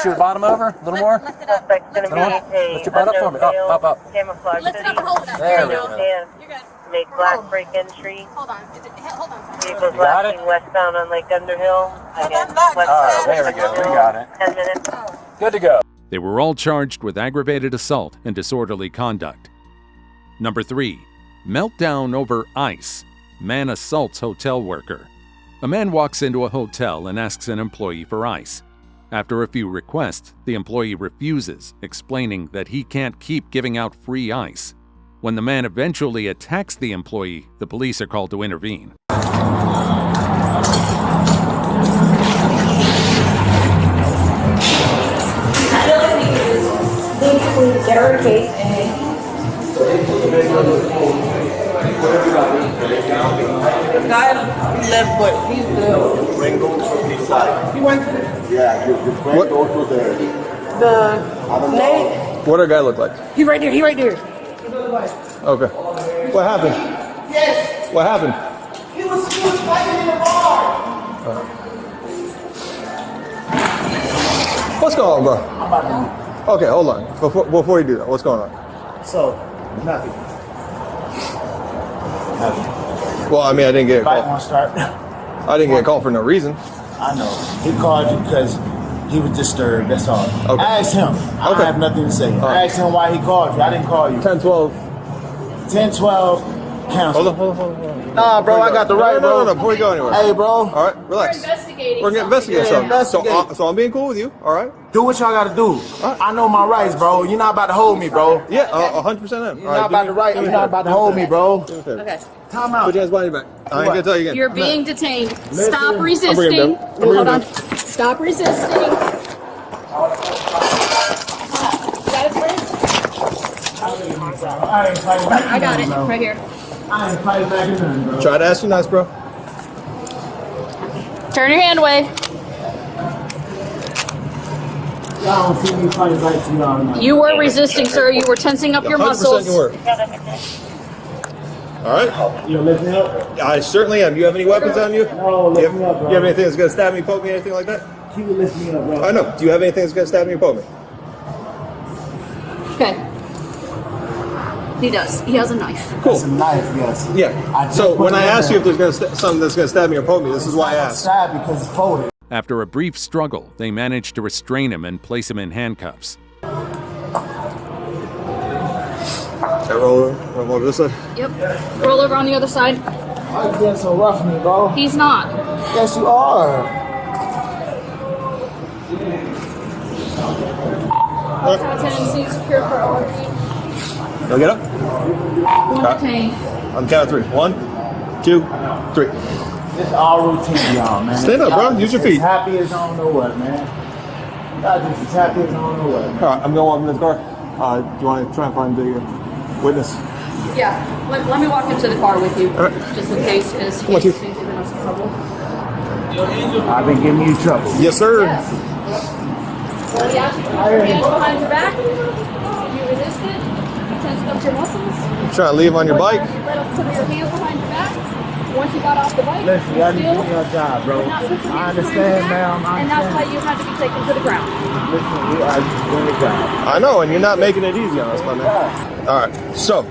S7: your bottom over a little more.
S9: Suspect's going to be a
S7: Lift your butt up for me. Up.
S9: camouflage
S2: Lift it up and hold it up.
S7: There we
S2: you
S7: go.
S2: go. You're good.
S9: Make black break entry.
S2: Hold on. Hold on.
S9: Vehicles
S7: Got it?
S9: lasting westbound on Lake Underhill. Again,
S7: Oh,
S9: westbound
S7: there we
S9: Lake
S7: go. We
S9: Underhill,
S7: got it.
S9: 10 minutes.
S7: Good to go.
S1: They were all charged with aggravated assault and disorderly conduct. Number 3. Meltdown over ice. Man assaults hotel worker. A man walks into a hotel and asks an employee for ice. After a few requests, the employee refuses, explaining that he can't keep giving out free ice. When the man eventually attacks the employee, the police are called to intervene.
S10: The guy left, but he's the. He went to the name.
S13: What did a guy look like?
S10: He right there.
S13: Okay. What happened?
S10: Yes.
S13: What happened?
S10: He was fighting in the bar.
S13: What's going on, bro? Okay, hold on. Before you do that, what's going on?
S12: So, nothing.
S13: Well, I mean, I didn't get a
S12: Fight
S13: call.
S12: won't start.
S13: I didn't get a call for no reason.
S12: I know. He called you because he was disturbed. That's all.
S13: Okay.
S12: I asked him. I
S13: Okay.
S12: have nothing to say.
S13: All right.
S12: I asked him why he called you. I didn't call you.
S13: 10-12.
S12: 10-12. Cancel.
S13: Hold on.
S12: Nah, bro, I got the right, bro.
S13: No, before you go anywhere.
S12: Hey, bro.
S13: All right, relax. We're gonna investigate something. So I'm being cool with you, all right?
S12: Do what y'all gotta do.
S13: Right.
S12: I know my rights, bro. You're not about to hold me, bro.
S13: Yeah, 100% in.
S12: You're not about to right. You're not about to hold me, bro.
S2: Okay.
S12: Time out.
S13: Put your hands behind your back. I ain't gonna tell you again.
S2: You're being detained.
S12: Listen.
S2: Stop
S13: I'm
S2: resisting.
S13: bringing him down.
S2: Hold on. Stop resisting.
S12: I ain't fighting back.
S2: I got it. Right here.
S12: I ain't fighting back in nothing, bro.
S13: Try to ask you nice, bro.
S2: Turn your hand away.
S12: Y'all don't see me fighting back to y'all. Now.
S2: You were resisting, sir. You were tensing up your
S13: 100%
S2: muscles.
S13: you were. All right.
S12: You lift me up?
S13: I certainly am. You have any weapons on you?
S12: No, lift me up, bro.
S13: You have anything that's gonna stab me, poke me, anything like that?
S12: Keep lift me up, bro.
S13: I know. Do you have anything that's gonna stab me or poke me?
S2: Okay. He does. He has a knife.
S13: Cool.
S14: It's a knife, yes.
S13: Yeah. So when I asked you if there's something that's gonna stab me or poke me, this is why I asked.
S14: Stab because it's folded.
S1: After a brief struggle, they managed to restrain him and place him in handcuffs.
S13: Roll over this side.
S2: Yep. Roll over on the other side.
S14: Why you getting so rough with me, bro?
S2: He's not.
S14: Yes, you are.
S2: Tendency secure for ORP.
S13: Now get up.
S2: Detained.
S13: On the count of 3. 1, 2, 3.
S14: It's all routine, y'all, man.
S13: Stand up, bro. Use your feet.
S14: As happy as I don't know what, man. Y'all just as happy as I don't know what.
S13: All right, I'm going to walk in this car. Do you want to try and find the witness?
S2: Yeah. Let me walk into the car with you.
S13: All right.
S2: Just in case he's giving us trouble.
S14: I've been giving you trouble.
S13: Yes, sir.
S2: Yes. Well, yeah. Hands behind your back. You resisted. You tensed up your muscles.
S13: You trying to leave on your bike?
S2: You let up some of your hands behind your back. Once you got off the bike,
S14: Listen, y'all need to do your job, bro. I understand, ma'am.
S2: And that's why you had to be taken to the ground.
S14: Listen, we are just doing the job.
S13: I know, and you're not making it easy on us, my man. All right, so.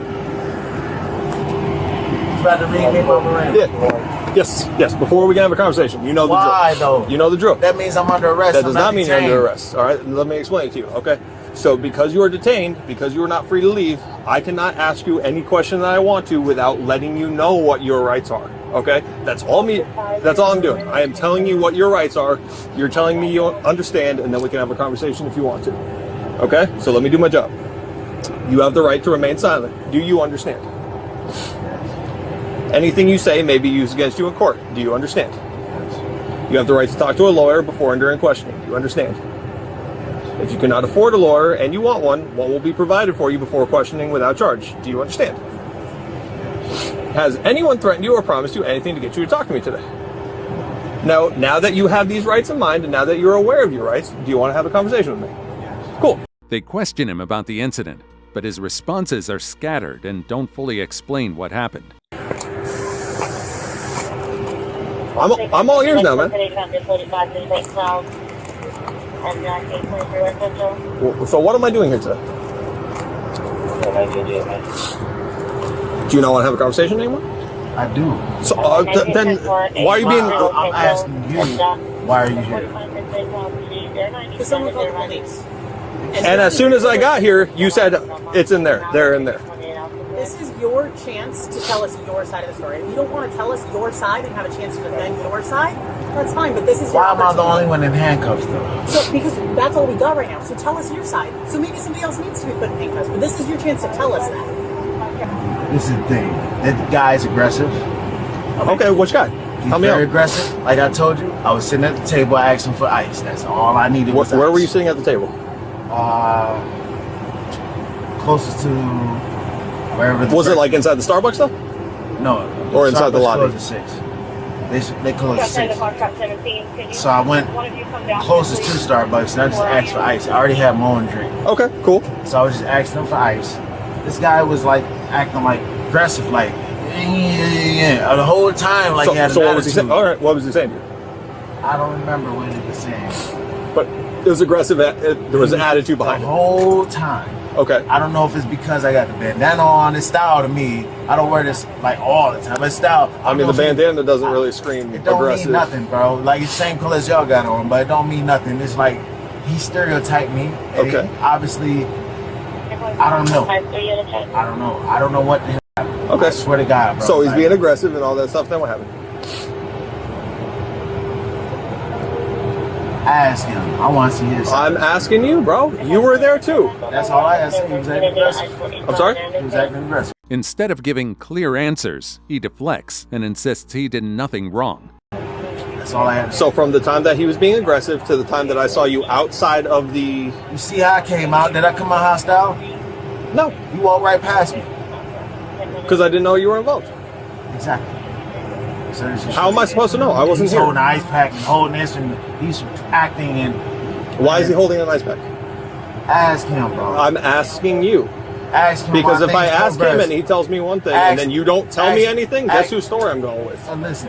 S14: Try to read me my Miranda.
S13: Yeah. Yes. Before we can have a conversation, you know the drill.
S14: Why, though?
S13: You know the drill.
S14: That means I'm under arrest.
S13: That does
S14: I'm
S13: not mean you're
S14: detained.
S13: under arrest. All right, let me explain it to you. Okay. So because you are detained, because you are not free to leave, I cannot ask you any question that I want to without letting you know what your rights are. Okay? That's all I'm doing. I am telling you what your rights are. You're telling me you understand, and then we can have a conversation if you want to. Okay? So let me do my job. You have the right to remain silent. Do you understand? Anything you say may be used against you in court. Do you understand? You have the right to talk to a lawyer before and during questioning. Do you understand? If you cannot afford a lawyer and you want one will be provided for you before questioning without charge. Do you understand? Has anyone threatened you or promised you anything to get you to talk to me today? Now that you have these rights in mind and now that you're aware of your rights, do you want to have a conversation with me? Cool.
S1: They question him about the incident, but his responses are scattered and don't fully explain what happened.
S13: I'm all ears now, man. So what am I doing here today? Do you not want to have a conversation anymore?
S14: I do.
S13: So then why are you being...
S14: I'm asking you, why are you here?
S6: Because someone called the police.
S13: And as soon as I got here, you said it's in there. They're in there.
S6: This is your chance to tell us your side of the story. If you don't want to tell us your side and have a chance to defend your side, that's fine, but this is your
S14: Why am I the
S6: opportunity.
S14: only one in handcuffs, though?
S6: So, because that's all we got right now. So tell us your side. So maybe somebody else needs to be put in handcuffs, but this is your chance to tell us that.
S14: This is the thing. That guy's aggressive.
S13: Okay, which guy?
S14: He's
S13: Tell me
S14: very
S13: out.
S14: aggressive. Like I told you, I was sitting at the table, I asked him for ice. That's all I needed was
S13: Where
S14: ice.
S13: were you sitting at the table?
S14: Closest to wherever.
S13: Was it like inside the Starbucks though?
S14: No.
S13: Or inside the
S14: Starbucks
S13: lobby?
S14: closed at 6. They closed at 6. So I went closest to Starbucks and I just asked for ice. I already had my own drink.
S13: Okay, cool.
S14: So I was just asking him for ice. This guy was like acting like aggressive, like the whole time, like he had
S13: so
S14: an
S13: what was he saying?
S14: attitude.
S13: All right, what was he saying to you?
S14: I don't remember what he was saying.
S13: But it was aggressive. There was an attitude behind
S14: the
S13: it.
S14: whole time.
S13: Okay.
S14: I don't know if it's because I got the bandana on. It's style to me. I don't wear this like all the time. It's style.
S13: I mean, the bandana doesn't really scream
S14: It don't
S13: aggressive.
S14: mean nothing, bro. Like it's the same color as y'all got on, but it don't mean nothing. It's like he stereotyped me. And
S13: Okay.
S14: Obviously, I don't know. I don't know what the hell happened.
S13: Okay.
S14: I swear to God, bro.
S13: So he's
S14: Like,
S13: being aggressive and all that stuff. Then what happened?
S14: Ask him. I want to see his.
S13: I'm asking you, bro. You were there too.
S14: That's all I asked him. He was acting aggressive.
S13: I'm sorry?
S14: He was acting aggressive.
S1: Instead of giving clear answers, he deflects and insists he did nothing wrong.
S14: That's all I had.
S13: So from the time that he was being aggressive to the time that I saw you outside of the...
S14: You see how I came out? Did I come out hostile?
S13: No.
S14: You walked right past me.
S13: Because I didn't know you were involved.
S14: Exactly. So
S13: how am I supposed to know? I wasn't
S14: he's
S13: here.
S14: holding an ice pack and holding this, and he's acting and.
S13: Why is he holding an ice pack?
S14: Ask him, bro.
S13: I'm asking you.
S14: Ask him.
S13: Because if
S14: things
S13: I ask him
S14: progress.
S13: and he tells me one thing and then you don't tell me anything, guess whose story I'm going with?
S14: Listen,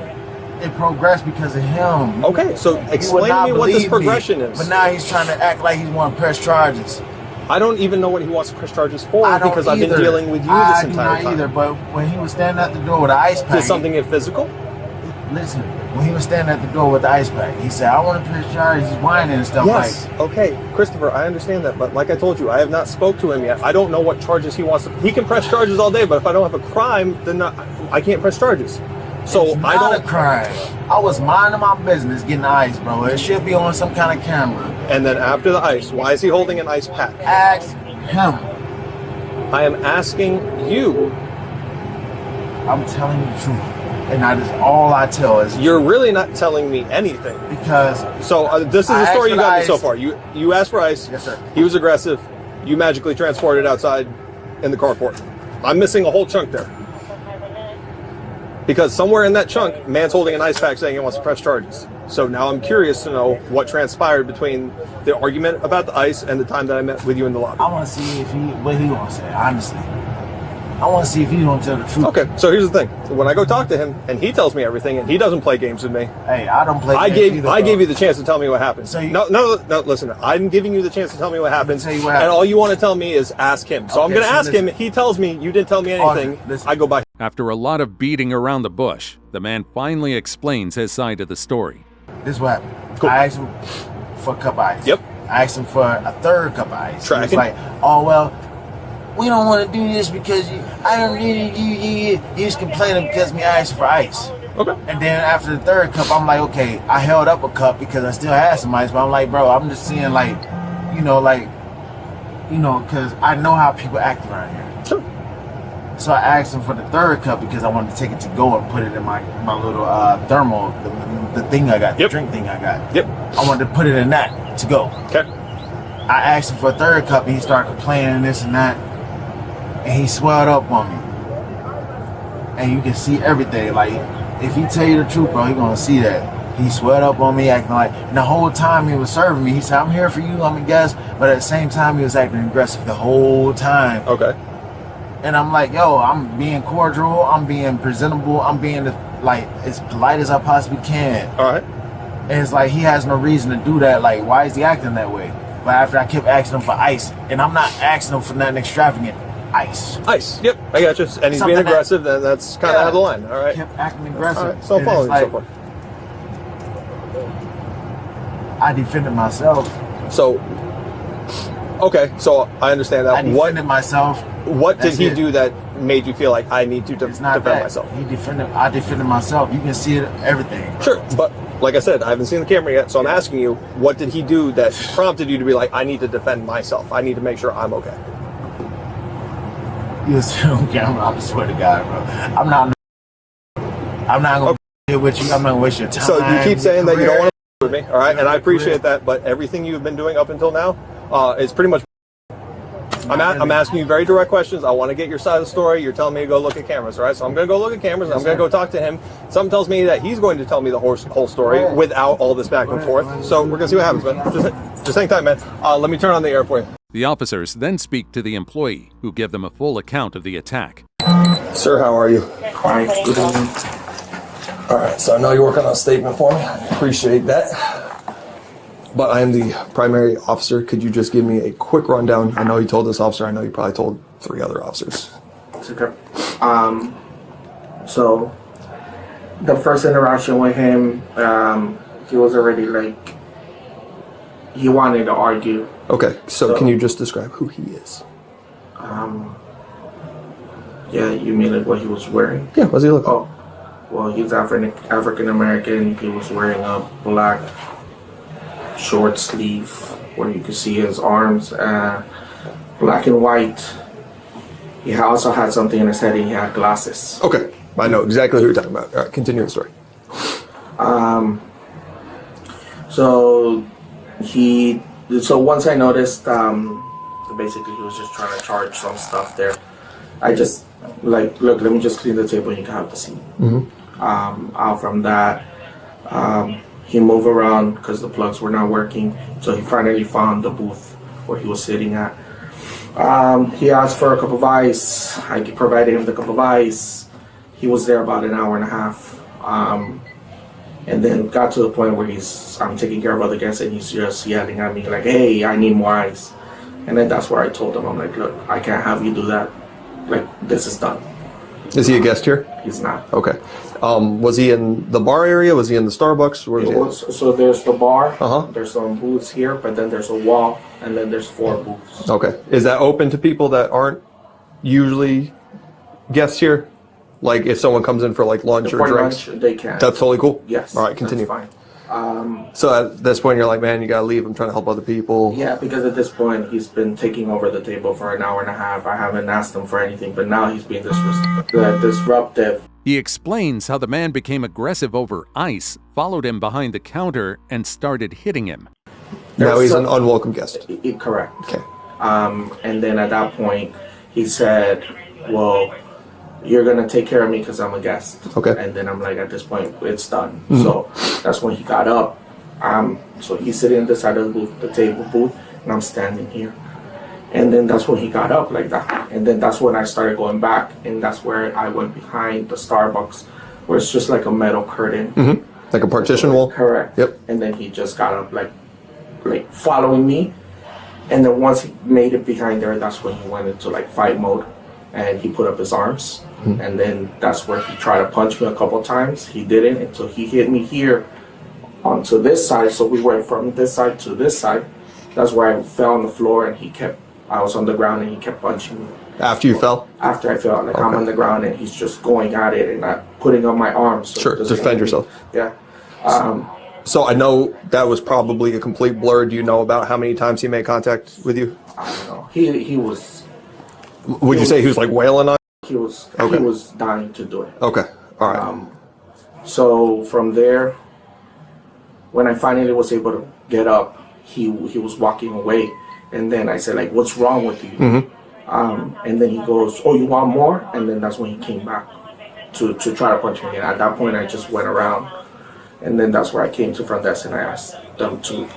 S14: it progressed because of him.
S13: Okay, so
S14: You would
S13: explain to
S14: not
S13: me what this
S14: believe me,
S13: progression is.
S14: But now he's trying to act like he's want to press charges.
S13: I don't even know what he wants to press charges for because I've been dealing with you this entire time.
S14: Either, but when he was standing at the door with the ice pack...
S13: Did something get physical?
S14: Listen, when he was standing at the door with the ice pack, he said, I want to press charges, he's whining and stuff
S13: yes. Okay, Christopher, I understand that, but like I told you, I have not spoke to him yet. I don't know what charges he wants to... He can press charges all day, but if I don't have a crime, then I can't press charges. So
S14: it's not a crime. I was minding my business getting the ice, bro. It should be on some kind of camera.
S13: And then after the ice, why is he holding an ice pack?
S14: Ask him.
S13: I am asking you.
S14: I'm telling you the truth. And that is all I tell is...
S13: You're really not telling me anything.
S14: Because...
S13: So this is the story you got me so far. You asked for ice.
S14: Yes, sir.
S13: He was aggressive. You magically transported outside in the carport. I'm missing a whole chunk there. Because somewhere in that chunk, man's holding an ice pack saying he wants to press charges. So now I'm curious to know what transpired between the argument about the ice and the time that I met with you in the lobby.
S14: I want to see what he wants to say, honestly. I want to see if he's going to tell the truth.
S13: Okay, so here's the thing. When I go talk to him and he tells me everything and he doesn't play games with me.
S14: Hey, I don't play games
S13: I gave you the chance to tell me what happened. So no, listen. I'm giving you the chance to tell me what happened. And all you want to tell me is ask him. So I'm going to ask him. He tells me you didn't tell me anything. I go by.
S1: After a lot of beating around the bush, the man finally explains his side of the story.
S14: This is what happened. Cool. I asked him for a cup of ice.
S13: Yep.
S14: I asked him for a third cup of ice.
S13: Tracking.
S14: He was like, oh, well, we don't want to do this because you just complaining because me asked for ice.
S13: Okay.
S14: And then after the third cup, I'm like, okay, I held up a cup because I still had some ice, but I'm like, bro, I'm just seeing because I know how people act around here.
S13: Sure.
S14: So I asked him for the third cup because I wanted to take it to go and put it in my little thermal, the thing I got, the drink thing I got.
S13: Yep.
S14: I wanted to put it in that to go.
S13: Okay.
S14: I asked him for a third cup and he started complaining this and that. And he swelled up on me. And you can see everything. Like, if he tell you the truth, bro, he gonna see that. He swelled up on me, acting like, and the whole time he was serving me, he said, I'm here for you, I'm a guest. But at the same time, he was acting aggressive the whole time.
S13: Okay.
S14: And I'm like, yo, I'm being cordial, I'm being presentable, I'm being as polite as I possibly can.
S13: All right.
S14: And it's like, he has no reason to do that. Like, why is he acting that way? But after I kept asking him for ice, and I'm not asking him for nothing extravagant. Ice.
S13: Yep, I got you. And he's being aggressive, then that's kind of out of the line. All right.
S14: Kept acting aggressive.
S13: All right. So I'm following you so far.
S14: I defended myself.
S13: So, okay, so I understand that.
S14: I defended myself.
S13: What did he do that made you feel like I need to defend myself?
S14: I defended myself. You can see it, everything.
S13: Sure, but like I said, I haven't seen the camera yet, so I'm asking you, what did he do that prompted you to be like, I need to defend myself. I need to make sure I'm okay.
S14: You still on camera, I swear to God, bro. I'm not gonna be here with you. I'm not gonna waste your time.
S13: So you keep saying that you don't want to with me, all right? And I appreciate that, but everything you've been doing up until now is pretty much. I'm asking you very direct questions. I want to get your side of the story. You're telling me to go look at cameras, all right? So I'm going to go look at cameras. I'm going to go talk to him. Something tells me that he's going to tell me the whole story without all this back and forth. So we're going to see what happens, man. Just hang tight, man. Let me turn on the air for you.
S1: The officers then speak to the employee, who give them a full account of the attack.
S7: Sir, how are you?
S12: Fine. Good evening.
S7: All right, so I know you're working on a statement for me. I appreciate that. But I am the primary officer. Could you just give me a quick rundown? I know you told this officer. I know you probably told 3 other officers.
S12: Okay. So the first interaction with him, he was already like, he wanted to argue.
S7: Okay, so can you just describe who he is?
S12: Yeah, you mean like what he was wearing?
S7: Yeah, what does he look like?
S12: Oh, well, he's African American. He was wearing a black short sleeve where you could see his arms, black and white. He also had something in his head and he had glasses.
S7: Okay, I know exactly who you're talking about. All right, continue the story.
S12: So once I noticed, basically he was just trying to charge some stuff there. I just like, look, let me just clean the table and you can have the seat. Out from that, he moved around because the plugs were not working. So he finally found the booth where he was sitting at. He asked for a cup of ice. I provided him the cup of ice. He was there about an hour and a half. And then got to the point where I'm taking care of other guests and he's just yelling at me like, hey, I need more ice. And then that's where I told him, I'm like, look, I can't have you do that. Like, this is done.
S7: Is he a guest here?
S12: He's not.
S7: Okay. Was he in the bar area? Was he in the Starbucks? Where was he?
S12: So there's the bar. There's some booths here, but then there's a wall, and then there's 4 booths.
S7: Okay. Is that open to people that aren't usually guests here? Like if someone comes in for like lunch or drinks?
S12: Lunch, they can.
S7: That's totally cool?
S12: Yes.
S7: All right, continue.
S12: That's fine.
S7: So at this point, you're like, man, you gotta leave. I'm trying to help other people.
S12: Yeah, because at this point, he's been taking over the table for an hour and a half. I haven't asked him for anything, but now he's being disruptive.
S1: He explains how the man became aggressive over ice, followed him behind the counter, and started hitting him.
S7: Now he's an unwelcome guest.
S12: Correct.
S7: Okay.
S12: And then at that point, he said, well, you're going to take care of me because I'm a guest.
S7: Okay.
S12: And then I'm like, at this point, it's done. So that's when he got up. So he's sitting on the side of the table booth, and I'm standing here. And then that's when he got up like that. And then that's when I started going back, and that's where I went behind the Starbucks, where it's just like a metal curtain.
S7: Like a partition wall?
S12: Correct.
S7: Yep.
S12: And then he just got up like following me. And then once he made it behind there, that's when he went into like fight mode, and he put up his arms. And then that's where he tried to punch me a couple times. He didn't until he hit me here onto this side. So we went from this side to this side. That's where I fell on the floor, and I was on the ground, and he kept punching me.
S7: After you fell?
S12: After I fell. Like, I'm on the ground, and he's just going at it and not putting up my arms. So
S7: Sure, defend yourself.
S12: Yeah.
S7: So I know that was probably a complete blur. Do you know about how many times he made contact with you?
S12: I don't know. He was...
S7: Would you say he was like wailing on?
S12: He was dying to do it.
S7: Okay. All right.
S12: So from there, when I finally was able to get up, he was walking away. And then I said, like, what's wrong with you? And then he goes, oh, you want more? And then that's when he came back to try to punch me. And at that point, I just went around. And then that's where I came to front desk, and I asked them to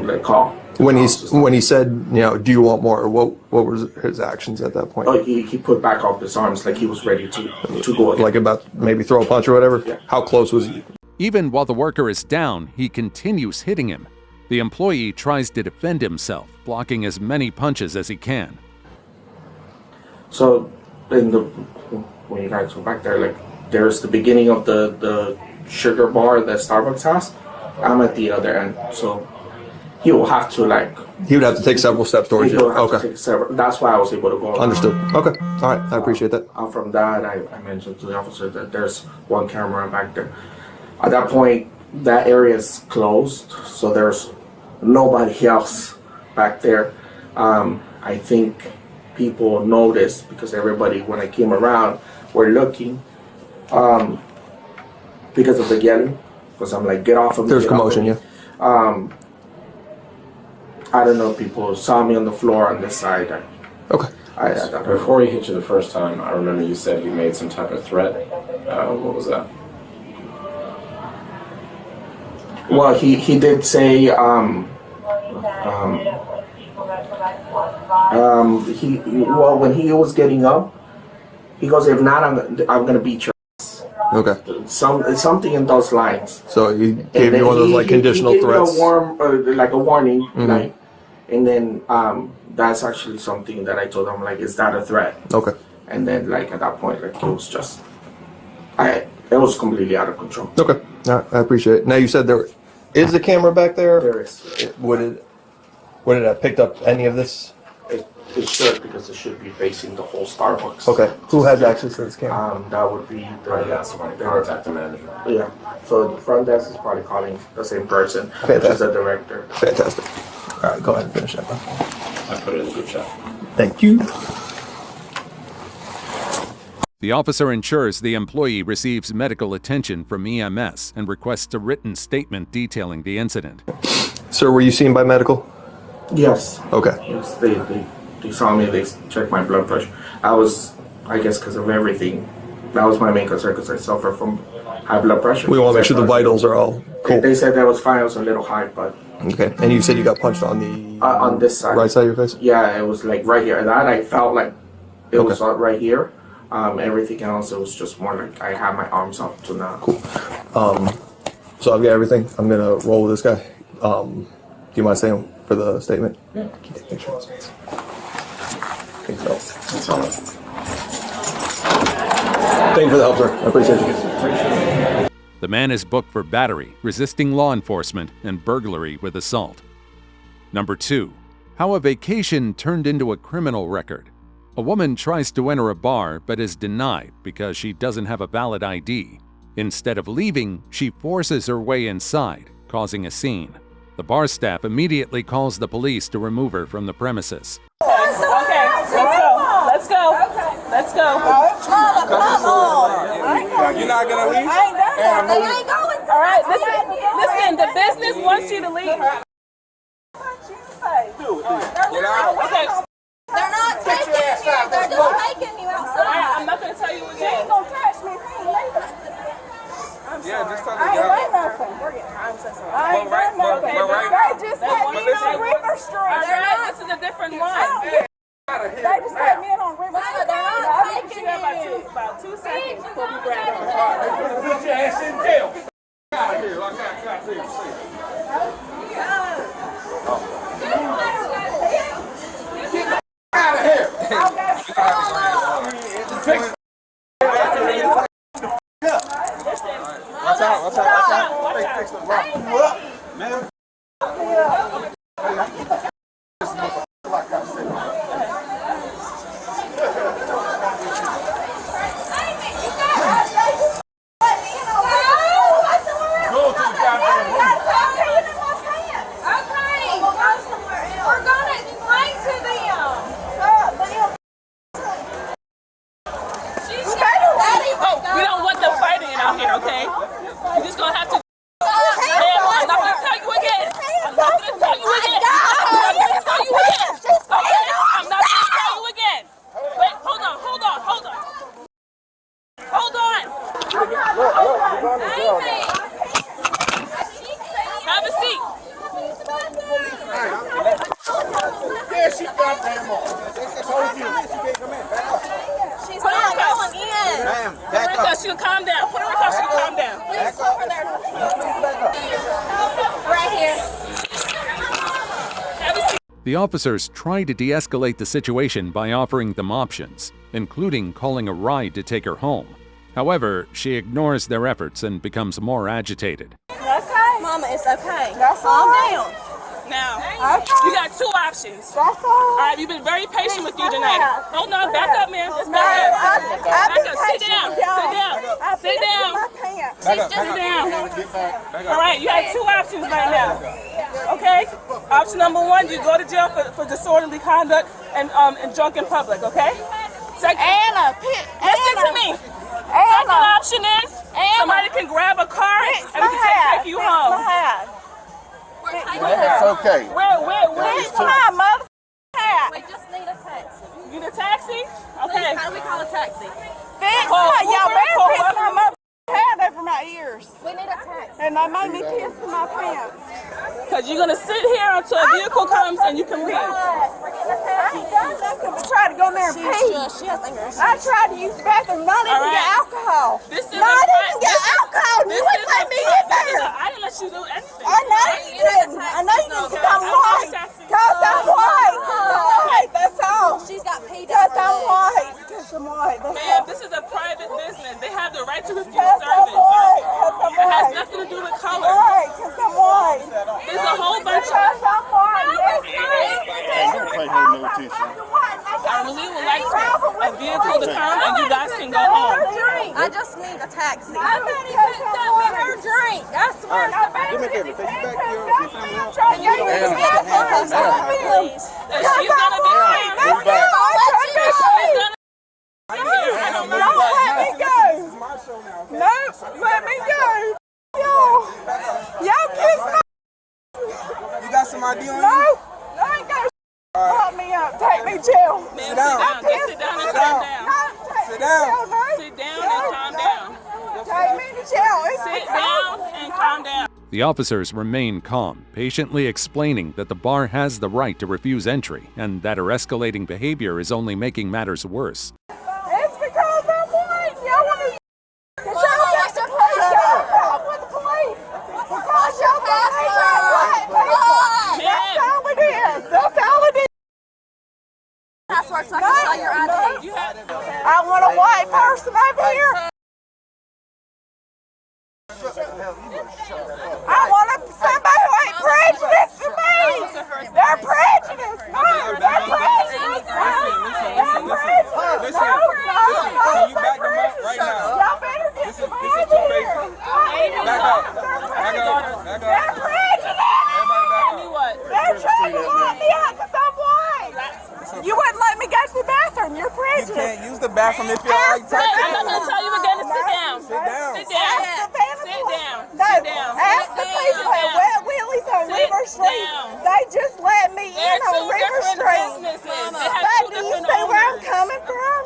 S12: like call.
S7: When he said, you know, do you want more? What were his actions at that point?
S12: Oh, he put back up his arms like he was ready to go again.
S7: Like about maybe throw a punch or whatever?
S12: Yeah.
S7: How close was he?
S1: Even while the worker is down, he continues hitting him. The employee tries to defend himself, blocking as many punches as he can.
S12: So when you guys go back there, like there's the beginning of the sugar bar that Starbucks has. I'm at the other end, so he will have to
S7: He would have to take several steps towards you. Okay.
S12: That's why I was able to go.
S7: Understood. Okay. All right. I appreciate that.
S12: From that, I mentioned to the officer that there's one camera back there. At that point, that area is closed, so there's nobody else back there. I think people noticed because everybody, when I came around, were looking because of the yelling. Because I'm like, get off of me.
S7: There's commotion, yeah.
S12: I don't know if people saw me on the floor on this side.
S7: Okay.
S15: Before he hit you the first time, I remember you said he made some type of threat. What was that?
S12: Well, he did say when he was getting up, he goes, if not, I'm gonna beat your ass.
S7: Okay.
S12: Something in those lines.
S7: So he gave you one of those like conditional threats.
S12: Me a warning, and then that's actually something that I told him, like, is that a threat?
S7: Okay.
S12: And then like at that point, like it was just, it was completely out of control.
S7: Okay. All right. I appreciate it. Now you said there is a camera back there.
S12: There is.
S7: Would it have picked up any of this?
S12: It should, because it should be facing the whole Starbucks.
S7: Okay. Who has access to this camera?
S12: That would be
S15: somebody contact the manager.
S12: Yeah. So the front desk is probably calling the same person, which is the director.
S7: Fantastic. All right, go ahead and finish that.
S15: I put it in the group chat.
S7: Thank you.
S1: The officer ensures the employee receives medical attention from EMS and requests a written statement detailing the incident.
S7: Sir, were you seen by medical?
S12: Yes.
S7: Okay.
S12: Yes, they saw me, they checked my blood pressure. I guess because of everything, that was my main concern, because I suffer from high blood pressure.
S7: We want to make sure the vitals are all cool.
S12: They said that was fine, I was a little high, but...
S7: Okay, and you said you got punched on the...
S12: on this side.
S7: Right side of your face?
S12: Yeah, it was like right here. That I felt like it was right here. Everything else, it was just more like I had my arms up to now.
S7: Cool. So I've got everything. I'm going to roll with this guy. you mind staying for the statement?
S12: Yeah.
S7: Can you take a picture of those? Okay, so that's all right. Thank you for the help, sir. I appreciate you.
S1: The man is booked for battery, resisting law enforcement, and burglary with assault. Number 2. How a vacation turned into a criminal record. A woman tries to enter a bar but is denied because she doesn't have a valid ID. Instead of leaving, she forces her way inside, causing a scene. The bar staff immediately calls the police to remove her from the premises.
S10: Okay, let's go. Let's go. Let's go. Come on.
S8: You're not gonna leave?
S10: I ain't done that. I ain't going. All right, listen, the business wants you to leave.
S8: Get out.
S10: Okay.
S6: They're not taking you. They're just taking you outside.
S10: All right, I'm not going to tell you again.
S6: You ain't gonna touch me.
S10: I'm sorry.
S8: Yeah, just tell
S10: I
S8: me.
S10: ain't done nothing. I'm so sorry. I ain't done nothing. They just had me in on River Street. All right, this is a different one. They just had me in on River Street. I'll get you about 2 seconds before we grab her.
S8: Put your ass in jail. Out of here. I got you. Out of here. Watch out. Fix the rock you up, man. Like I said. Go to the goddamn room.
S6: We're gonna explain to them.
S10: We don't want them fighting out here, okay? You're just gonna have to. I'm not gonna tell you again. I'm not gonna tell you again. I'm not gonna tell you again. Okay? I'm not gonna tell you again. Wait, hold on. Have a seat.
S8: Yeah, she got damn on. They told you she can't come in. Back up.
S6: She's not going in.
S8: Ma'am, back up.
S10: She can calm down. Put her in custody. Calm down.
S8: Back up.
S6: Right here.
S10: Have a seat.
S1: The officers try to de-escalate the situation by offering them options, including calling a ride to take her home. However, she ignores their efforts and becomes more agitated.
S6: Okay. Mama, it's okay.
S10: Calm down. Now, you got 2 options. All right, you've been very patient with you tonight. Hold on, back up, man. Just back up. Back up. Sit down. Sit down. All right, you have 2 options right now. Okay? Option number 1, you go to jail for disorderly conduct and drunk in public, okay? Listen to me. Second option is somebody can grab a car and we can take you home.
S8: It's okay.
S6: Where's my mother hat? We just need a taxi.
S10: You need a taxi? Okay.
S6: How do we call a taxi?
S10: Y'all better piss my mother hat over my ears.
S6: We need a taxi.
S10: And that made me piss in my pants. Because you're going to sit here until a vehicle comes and you can leave.
S6: I ain't done nothing but
S10: try to go in there and pee. I tried to use the bathroom, not even get alcohol. Not even get alcohol. You wouldn't let me in there. I didn't let you do anything. I know you didn't. I know you didn't because I'm white. Because I'm white. That's all.
S6: She's got pee.
S10: Because I'm white. Because I'm white. Man, this is a private business. They have the right to refuse service. It has nothing to do with color. Right, because I'm white. There's a whole bunch of... I really would like a vehicle to come and you guys can go home.
S6: I just need a taxi. I bet he put something in her drink. I swear.
S8: Give me a favor. Take you back to your family.
S6: Please.
S10: She's gonna be here.
S8: Move back.
S10: Don't let me go. No, let me go. Y'all kiss my...
S8: You got some ID on you?
S10: No, I ain't got Lock me up. Take me to jail.
S8: Sit down.
S10: Sit down and calm down.
S8: Sit down.
S10: Sit down and calm down. Take me to jail. Sit down and calm down.
S1: The officers remain calm, patiently explaining that the bar has the right to refuse entry and that her escalating behavior is only making matters worse.
S10: It's because I'm white. Y'all want to... Because y'all got the police. Y'all with the police. Because y'all got the police.
S8: They're prejudice. They're trying to lock me out because I'm white. You wouldn't let me go to the bathroom. You're prejudiced.
S16: You can't use the bathroom if you're like
S10: I'm not going to tell you again to sit down.
S16: Sit down.
S10: Sit down. Sit down.
S8: No,
S10: Sit down.
S8: ask the people at Wet Willie's on River Street. They just let me in on River Street. But do you see where I'm coming from?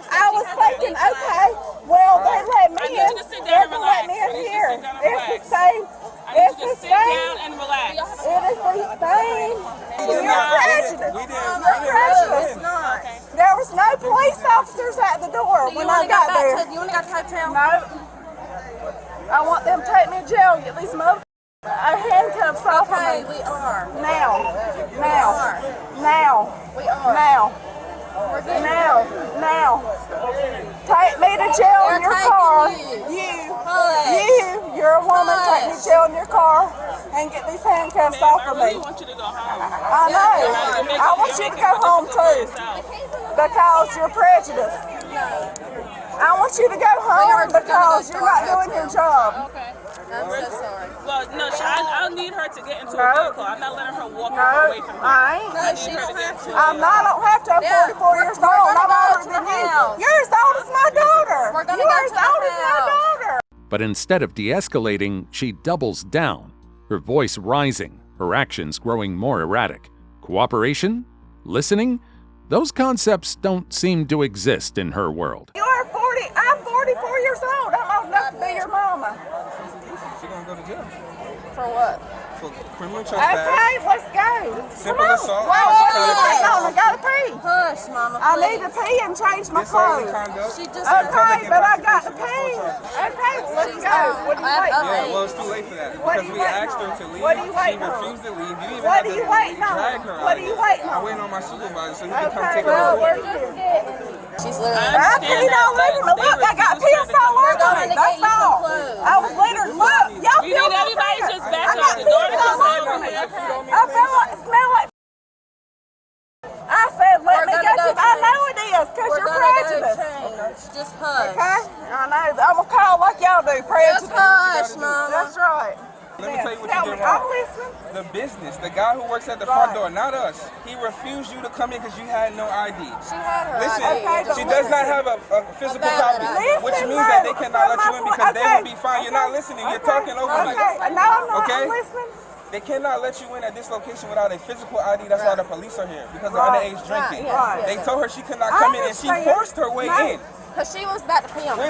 S8: I was thinking, okay, well, they let me in. They're going to let me in here. It's the same. It's the same.
S10: And relax.
S8: It is the same. You're prejudiced. You're prejudiced. There was no police officers at the door when I got there.
S6: You want to go to hotel?
S8: No. I want them to take me to jail and get these mother handcuffs off of me.
S6: We are.
S8: Now. Take me to jail in your car. You're a woman. Take me to jail in your car and get these handcuffs off of me.
S10: I want you to go home.
S8: I know. I want you to go home too because you're prejudiced. I want you to go home because you're not doing your job.
S10: Okay.
S6: I'm so sorry.
S10: Well, no, I'll need her to get into a vehicle. I'm not letting her walk away from me.
S8: I ain't.
S10: I need her to get into a
S8: I don't have to. I'm 44 years old. I'm older than you. You're as old as my daughter. You're as old as my daughter.
S1: But instead of de-escalating, she doubles down, her voice rising, her actions growing more erratic. Cooperation? Listening? Those concepts don't seem to exist in her world.
S8: You're 40. I'm 44 years old. I'm old enough to be your mama.
S16: She's gonna go to jail.
S6: For what?
S16: For criminal trespass.
S8: Okay, let's go.
S16: Simple assault.
S8: I gotta pee.
S6: Hush, Mama.
S8: I need to pee and change my clothes.
S6: She just
S8: Okay, but I got to pee. Okay, let's go. What are you waiting on?
S16: Yeah, well, it's too late for that.
S8: What
S16: Because
S8: are you
S16: we
S8: waiting
S16: asked her
S8: on?
S16: to leave.
S8: What are you
S16: She
S8: waiting on?
S16: refused to leave. You even
S8: What
S16: had
S8: are
S16: to
S8: you waiting on?
S16: drag her
S8: What
S16: out
S8: are you
S16: of
S8: waiting
S16: here.
S8: on?
S16: I'm waiting on my supervisor so he can come take her
S8: Well,
S16: away.
S8: we're just
S6: She's literally.
S8: I peed all over me. Look, I got pissed all over me. That's all. I was literally, look, y'all
S10: You
S8: feel
S10: need
S8: my
S10: everybody
S8: breath.
S10: just back
S8: I
S10: up.
S8: got
S10: The door
S8: pissed
S10: is
S8: all
S10: just
S8: over me.
S10: open.
S8: I smell like I said, let me go to, I know it is, because you're prejudiced.
S6: Just hush.
S8: Okay? I know. I'm going to call like y'all do, prejudice.
S6: Just hush, Mama.
S8: That's right.
S16: Let me tell you what
S8: Tell
S16: you
S8: me,
S16: did wrong.
S8: I'm listening.
S16: The business, the guy who works at the front door, not us. He refused you to come in because you had no ID.
S6: She had her
S16: Listen,
S6: ID.
S16: she does not have a physical copy, which means that they cannot let you in because they will be fine. You're not listening. You're talking over me.
S8: Okay, no, I'm not.
S16: Okay?
S8: I'm listening.
S16: They cannot let you in at this location without a physical ID. That's why the police are here, because of underage drinking. They told her she could not come in, and she forced her way in.
S6: Because she was about to pee on me.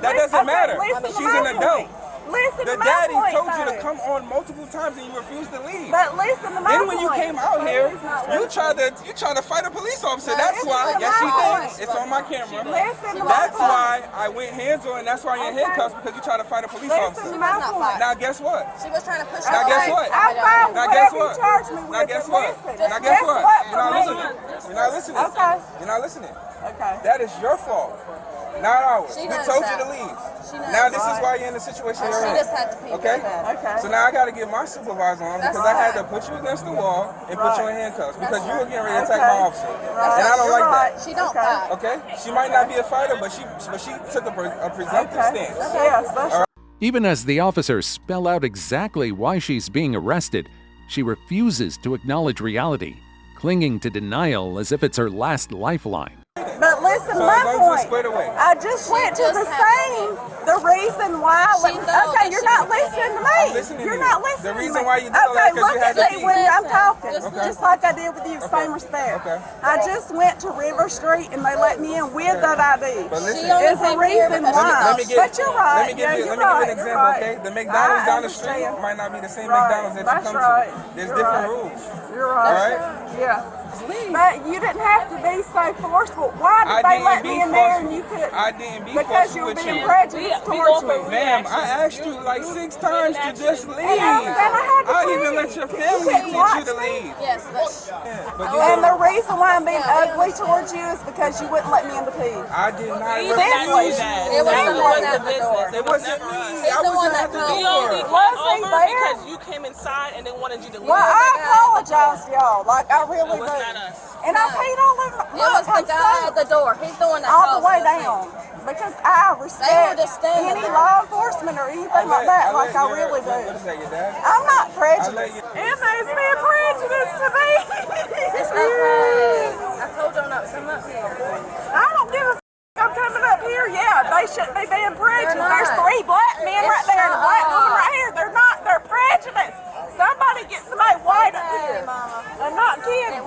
S16: That doesn't matter. She's an adult.
S8: Listen
S16: The
S8: to my
S16: daddy
S8: point,
S16: told you to
S8: though.
S16: come on multiple times and you refused to leave.
S8: But listen to my
S16: Then when you
S8: point.
S16: came out here, you tried to fight a police officer. That's why. Yes, you did. It's on my camera.
S8: Listen to my
S16: That's
S8: point.
S16: why I went hands on, and that's why you're in handcuffs, because you tried to fight a police officer.
S8: Listen to my point.
S16: Now guess what?
S6: She was trying to push
S16: Now guess what?
S8: I'm fine with
S16: Now guess
S8: whatever you
S16: what?
S8: charge me with.
S16: Now guess what?
S8: Listen.
S16: Now guess what? You're not
S8: for me?
S16: listening. You're not listening.
S8: Okay.
S16: You're not listening.
S8: Okay.
S16: That is your fault, not ours.
S6: She
S16: We
S6: knows
S16: told
S6: that.
S16: you to leave.
S6: She knows.
S16: Now this is why you're in the situation you're
S6: She
S16: in.
S6: just had to pee.
S16: Okay?
S8: Okay.
S16: So now I got to get my supervisor on because I had to put you against the wall and put you in handcuffs because you were getting ready to attack my officer. And I don't like that.
S6: She don't fight.
S16: Okay? She might not be a fighter, but she took a presumptive stance.
S8: Yes, that's right.
S1: Even as the officers spell out exactly why she's being arrested, she refuses to acknowledge reality, clinging to denial as if it's her last lifeline.
S8: But listen,
S16: So
S8: my
S16: as long as we're
S8: point.
S16: squared away.
S8: I just went to the same. The reason why. Okay, you're not listening to me.
S16: I'm listening
S8: You're
S16: to you.
S8: not listening.
S16: The
S8: to
S16: reason
S8: me.
S16: why you did all that
S8: Okay,
S16: because
S8: look
S16: you had
S8: at
S16: to
S8: me
S16: pee.
S8: when I'm talking,
S16: Okay.
S8: just like I did with you. Same respect.
S16: Okay.
S8: I just went to River Street and they let me in with that ID.
S16: But listen,
S8: There's a reason why. But you're right.
S16: Let me give you an example, okay? The McDonald's down the street might not be the same McDonald's that you come to. There's different rules.
S8: You're right.
S16: All right?
S8: Yeah. But you didn't have to be so forceful. Why did they let me in there and you couldn't?
S16: I didn't be
S8: Because you
S16: forceful
S8: were
S16: with
S8: being
S16: you.
S8: prejudiced towards me.
S16: Ma'am, I asked you like 6 times to just leave.
S8: And I had to
S16: I
S8: leave.
S16: even let your family
S8: couldn't
S16: teach
S8: watch
S16: you to
S8: me.
S16: leave.
S6: Yes,
S16: But
S8: And the reason why I'm being ugly towards you is because you wouldn't let me in the pee.
S16: I did not
S10: He's
S16: refuse
S10: not
S16: you.
S10: that.
S6: It was the one at the
S10: business.
S6: door.
S16: It wasn't me.
S6: He's
S16: I
S6: the
S16: was
S6: one
S16: at
S6: that
S16: the
S6: told
S10: He
S16: door.
S10: only
S8: Was
S10: came
S8: he
S10: over
S8: there?
S10: because you came inside and they wanted you to leave.
S8: Well, I apologize to y'all. Like, I really do.
S10: not us.
S8: And I paid all of my
S6: It was the guy at the door. He's the one that
S8: all the
S6: caused
S8: way
S6: the
S8: down. Because I respect any law enforcement or anything like that, like I really do. I'm not prejudiced. Emma's being prejudiced to me.
S6: It's okay. I told y'all not to come up here.
S8: I don't give a f***. I'm coming up here. Yeah, they shouldn't be being prejudiced. There's 3 black men right there and a black woman right here. They're not. They're prejudiced. Somebody get somebody white up here. I'm not kidding.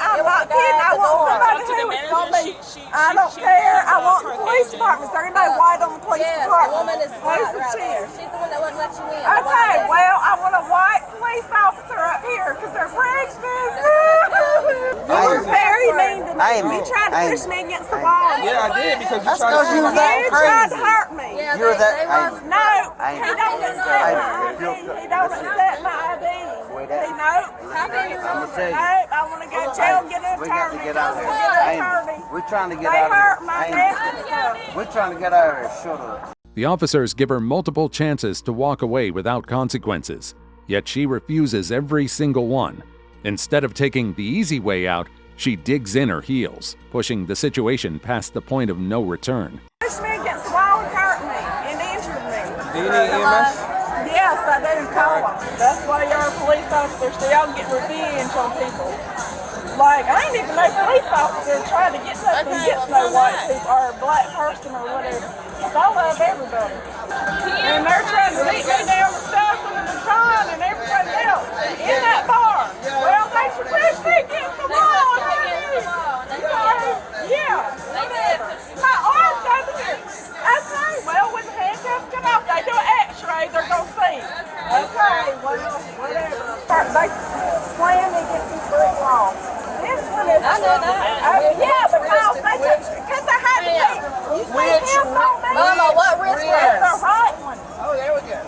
S8: I'm not kidding. I want somebody who is going to be. I don't care. I want the police department. There ain't no white on the police department.
S6: The woman is
S8: Police
S6: white right there.
S8: chief.
S6: She's the one that wouldn't let you in.
S8: Okay, well, I want a white police officer up here because they're prejudiced. You were very mean to me. You tried to push me against the wall.
S16: Yeah, I did because you
S8: That's
S16: tried to.
S8: you tried to hurt me.
S6: Yeah,
S8: You were that. No, he don't accept my ID. He don't accept my ID. He knows. I want to go to jail and get an attorney.
S17: We're trying to get
S8: They
S17: out
S8: hurt
S17: of
S8: my
S17: here.
S8: neck and stuff.
S17: We're trying to get out of here. Shut up.
S1: The officers give her multiple chances to walk away without consequences, yet she refuses every single one. Instead of taking the easy way out, she digs in her heels, pushing the situation past the point of no return.
S8: Pushed me against the wall and hurt me and injured me.
S16: Do you need EMS?
S8: Yes, I do. Call them. That's why you're a police officer, so y'all get revenge on people. Like, I ain't even no police officer trying to get nothing against no white people or black person or whatever. Because I love everybody. And they're trying to beat me down with stuff with the baton and everything else in that bar. Well, they should push me against the wall. Yeah, whatever. My arm's over here. Okay, well, when the handcuffs come off, they do an x-ray, they're going to see. Okay, well, whatever. They slammed me against this brick wall. This one is. I know that. Yeah, because I had to be. You see him on me?
S6: Mama, what wrist
S8: It's the right one.
S16: Oh, there we go.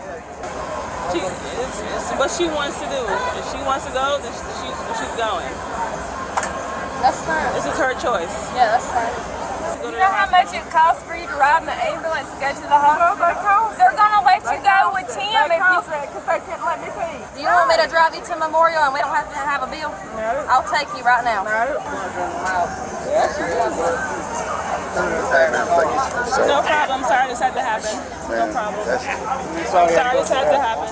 S10: It's what she wants to do. If she wants to go, then she's going.
S6: That's fine.
S10: This is her choice.
S6: Yeah, that's fine.
S18: You know how much it costs for you to ride in the ambulance to go to the hospital? They're going to let you go with Tim if you...
S8: Because they couldn't let me pee.
S6: Do you want me to drive you to Memorial and we don't have to have a bill?
S8: No.
S6: I'll take you right now.
S10: No problem. Sorry this had to happen. No problem. Sorry this had to happen.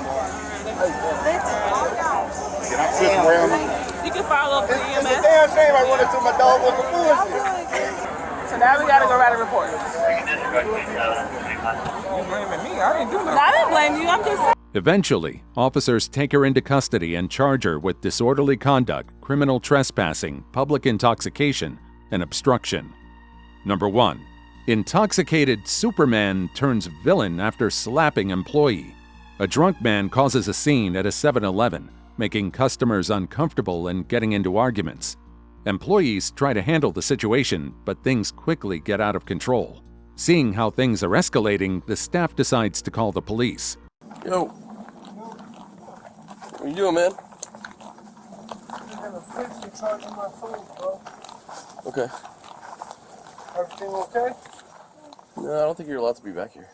S10: You can follow up with EMS.
S19: It's a damn shame I wanted to my dog was a bullshit.
S10: So now we gotta go write a report.
S16: You blaming me? I didn't do nothing.
S10: I didn't blame you. I'm just saying.
S1: Eventually, officers take her into custody and charge her with disorderly conduct, criminal trespassing, public intoxication, and obstruction. Number 1. Intoxicated Superman turns villain after slapping employee. A drunk man causes a scene at a 7-Eleven, making customers uncomfortable and getting into arguments. Employees try to handle the situation, but things quickly get out of control. Seeing how things are escalating, the staff decides to call the police.
S20: Yo. What you doing, man? Okay.
S21: Everything okay?
S20: No, I don't think you're allowed to be back here.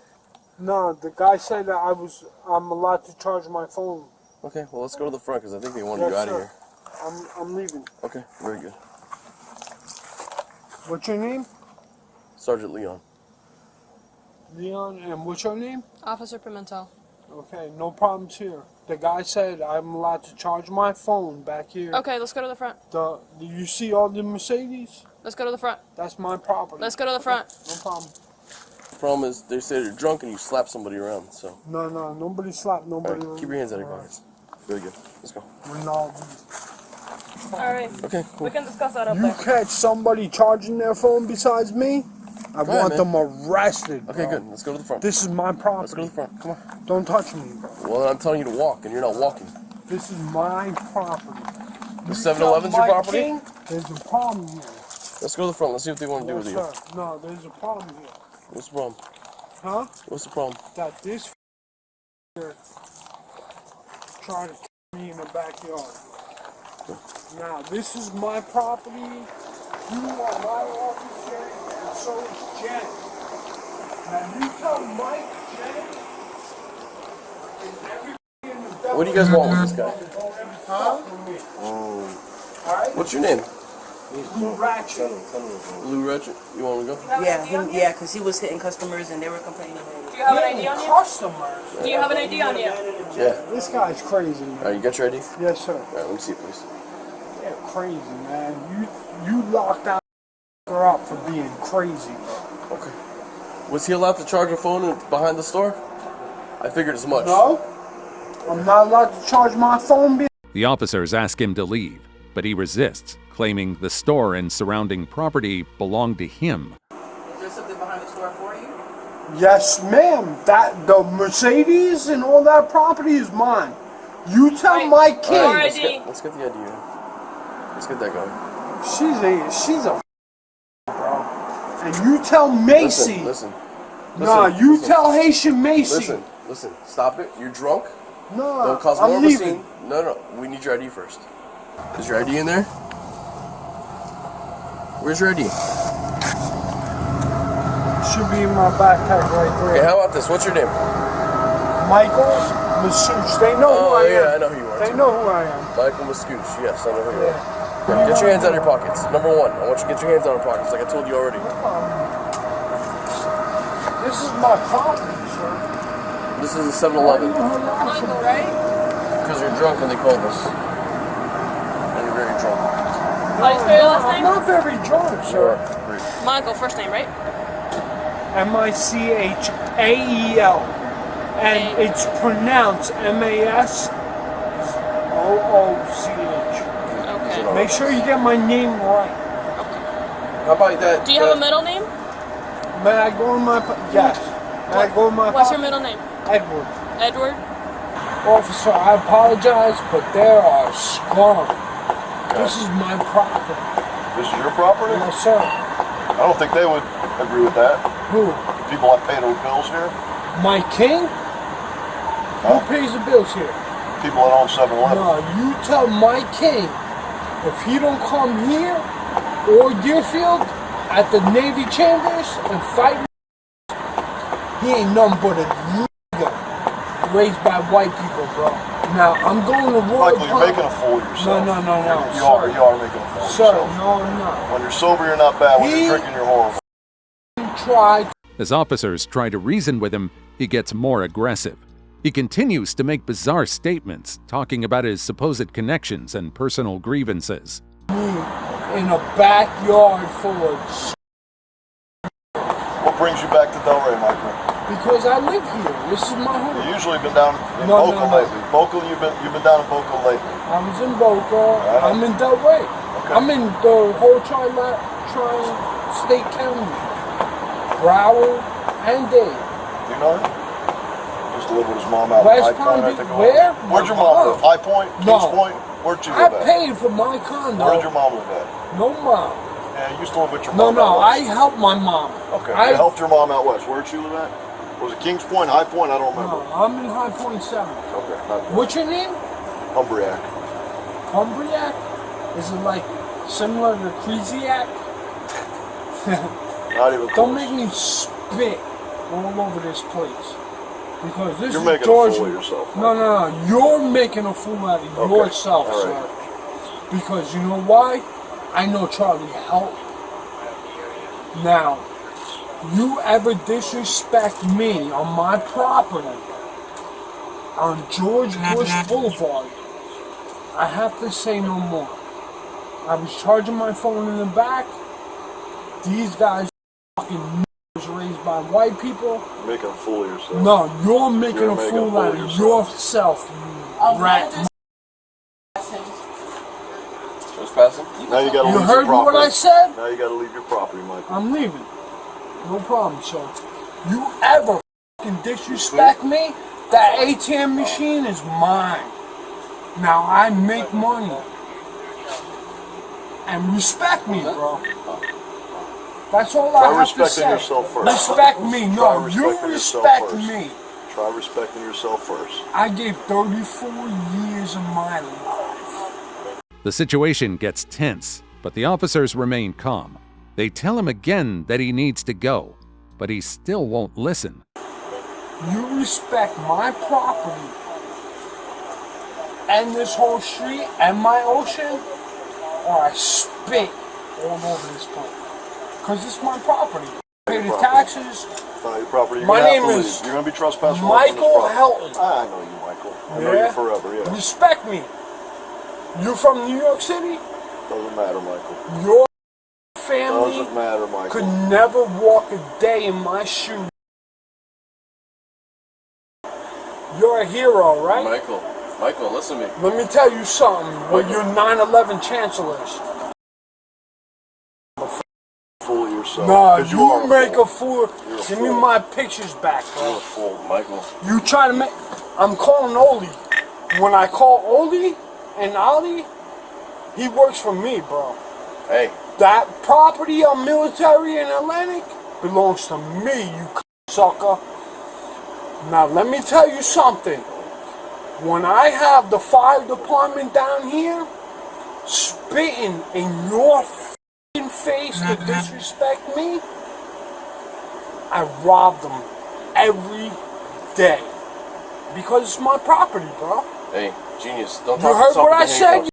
S21: No, the guy said that I'm allowed to charge my phone.
S20: Okay, well let's go to the front because I think they want you out of here.
S21: I'm leaving.
S20: Okay, very good.
S21: What's your name?
S20: Sergeant Leon.
S21: Leon, and what's your name?
S22: Officer Pimentel.
S21: Okay, no problems here. The guy said I'm allowed to charge my phone back here.
S22: Okay, let's go to the front.
S21: Do you see all the Mercedes?
S22: Let's go to the front.
S21: That's my property.
S22: Let's go to the front.
S21: No problem.
S20: The problem is they say you're drunk and you slap somebody around, so.
S21: No, nobody slapped nobody.
S20: Right, keep your hands out of your pockets. Very good. Let's go.
S21: We're not.
S10: Alright.
S20: Okay, cool.
S10: We can discuss that up
S21: You
S10: there.
S21: catch somebody charging their phone besides me, I
S20: Go
S21: want
S20: ahead,
S21: them arrested.
S20: Okay,
S21: bro.
S20: good. Let's go to the front.
S21: This is my property.
S20: Let's go to the front. Come on.
S21: Don't touch me, bro.
S20: Well, I'm telling you to walk, and you're not walking.
S21: This is my property.
S20: The 7-Eleven's your property?
S21: King, there's a problem here.
S20: Let's go to the front. Let's see what they want to do with you.
S21: Sir. No, there's a problem here.
S20: What's the problem?
S21: Huh?
S20: What's the problem?
S21: That this here tried to kill me in the backyard. Now, this is my property. You are my officer, and so is Janet. Now, you tell Mike, Janet, and everybody in the
S20: What do you guys want with this guy?
S21: Huh?
S20: Oh. What's your name?
S21: Blue Ratchet.
S20: Blue Ratchet. You want to go?
S4: Yeah, because he was hitting customers and they were complaining.
S10: Do you have an ID on you?
S21: Customers.
S10: Do you have an ID on you?
S20: Yeah.
S21: This guy's crazy, man.
S20: Alright, you got your ID?
S21: Yes, sir.
S20: Alright, let me see it, please.
S21: Yeah, crazy, man. You locked that up for being crazy, bro.
S20: Okay. Was he allowed to charge a phone behind the store? I figured as much.
S21: No. I'm not allowed to charge my phone.
S1: The officers ask him to leave, but he resists, claiming the store and surrounding property belong to him.
S4: Is there something behind the store for you?
S21: Yes, ma'am. The Mercedes and all that property is mine. You tell my kid.
S20: Right, let's get the ID. Let's get that going.
S21: She's a bro. And you tell Macy.
S20: Listen.
S21: You tell Haitian Macy.
S20: Listen. Stop it. You're drunk.
S21: No,
S20: don't cause
S21: I'm
S20: more of a
S21: leaving.
S20: scene. No. We need your ID first. Is your ID in there? Where's your ID?
S21: Should be in my backpack right there.
S20: Okay, how about this? What's your name?
S21: Michael Mascouche. They know who I am.
S20: Yeah, I know who you are.
S21: They know who I am.
S20: Michael Mascouche. Yes, I know who you are. Get your hands out of your pockets. Number one, I want you to get your hands out of your pockets, like I told you already.
S21: This is my property, sir.
S20: This is a 7-Eleven.
S10: Michael, right?
S20: Because you're drunk and they called us. And you're very drunk.
S10: How do you spell your last name?
S21: I'm not very drunk, sir.
S10: Michael, first name, right?
S21: Michael. And it's pronounced Maschooch.
S10: Okay.
S21: Make sure you get my name right.
S20: How about that?
S10: Do you have a middle name?
S21: May I go in my... Yes. May I go in my...
S10: What's your middle name?
S21: Edward.
S10: Edward?
S21: Officer, I apologize, but there are scum. This is my property.
S19: This is your property?
S21: Yes, sir.
S19: I don't think they would agree with that.
S21: Who?
S19: People that pay their bills here?
S21: My king? Who pays the bills here?
S19: People that own 7-Eleven.
S21: No, you tell my king, if he don't come here or Deerfield at the Navy Chambers and fight me, he ain't nothing but a nigga raised by white people, bro. Now, I'm going to war.
S19: Michael, you're making a fool of yourself.
S21: No.
S19: You are making a fool of
S21: Sir,
S19: yourself.
S21: no, I'm not.
S19: When you're sober, you're not bad. When you're drinking, you're horrible.
S1: As officers try to reason with him, he gets more aggressive. He continues to make bizarre statements, talking about his supposed connections and personal grievances.
S21: In a backyard full of
S19: What brings you back to Delray, Michael?
S21: Because I live here. This is my home.
S19: You usually been down in Boca lately. Boca, you've been down in Boca lately.
S21: I was in Boca. I'm in Delray. Okay. I'm in the whole tri-state county. Broward and Dade.
S19: Do you know him? Used to live with his mom out in High Point, I think.
S21: Where?
S19: Where'd your mom live? High Point? Kings Point? Where'd you live at?
S21: I paid for my condo.
S19: Where'd your mom live at?
S21: No mom.
S19: Yeah, you used to live with your mom.
S21: No, I helped my mom.
S19: Okay, you helped your mom out west. Where'd she live at? Was it Kings Point, High Point? I don't remember.
S21: No, I'm in High Point 7.
S19: Okay.
S21: What's your name?
S19: Umbriac.
S21: Umbriac? Is it like similar to Cresiac?
S19: Not even close.
S21: Don't make me spit all over this place. Because this
S19: You're
S21: is
S19: making
S21: Georgia.
S19: a fool of yourself.
S21: No. You're making a fool out of yourself, sir. Because you know why? I know Charlie helped. Now, you ever disrespect me on my property on George Bush Boulevard, I have to say no more. I was charging my phone in the back. These guys fucking raised by white people.
S19: You're making a fool of yourself.
S21: No, you're making a fool out of yourself, you rat.
S20: Trespassing?
S19: Now you gotta
S21: You
S19: leave
S21: heard
S19: your property.
S21: what I said?
S19: Now you gotta leave your property, Michael.
S21: I'm leaving. No problem, sir. You ever fucking disrespect me? That ATM machine is mine. Now I make money. And respect me, bro. That's all I have to say.
S19: Try respecting yourself first.
S21: Respect me. No, you respect me.
S19: Try respecting yourself first.
S21: I gave 34 years of my life.
S1: The situation gets tense, but the officers remain calm. They tell him again that he needs to go, but he still won't listen.
S21: You respect my property and this whole street and my ocean, or I spit all over this place. Because it's my property. Pay the taxes.
S19: It's not your property.
S21: My name is
S19: You're going to be trespassing.
S21: Michael Helton.
S19: I know you, Michael. I know you forever, yeah.
S21: Respect me. You from New York City?
S19: Doesn't matter, Michael.
S21: Your family
S19: doesn't matter, Michael.
S21: could never walk a day in my shoes. You're a hero, right?
S20: Michael, listen to me.
S21: Let me tell you something. With your 9/11 chancellors.
S19: Fool of yourself.
S21: Nah,
S19: you
S21: you make a fool.
S19: You're a
S21: Give me
S19: fool.
S21: my pictures back, bro.
S19: You're a fool, Michael.
S21: You try to make... I'm calling Oli. When I call Oli and Ali, he works for me, bro.
S20: Hey.
S21: That property on Military and Atlantic belongs to me, you sucker. Now, let me tell you something. When I have the fire department down here spitting in your f***ing face to disrespect me, I rob them every day. Because it's my property, bro.
S20: Hey, genius, don't
S21: You
S20: talk
S21: heard
S20: yourself
S21: what I
S20: into
S21: said,
S20: handcuffs.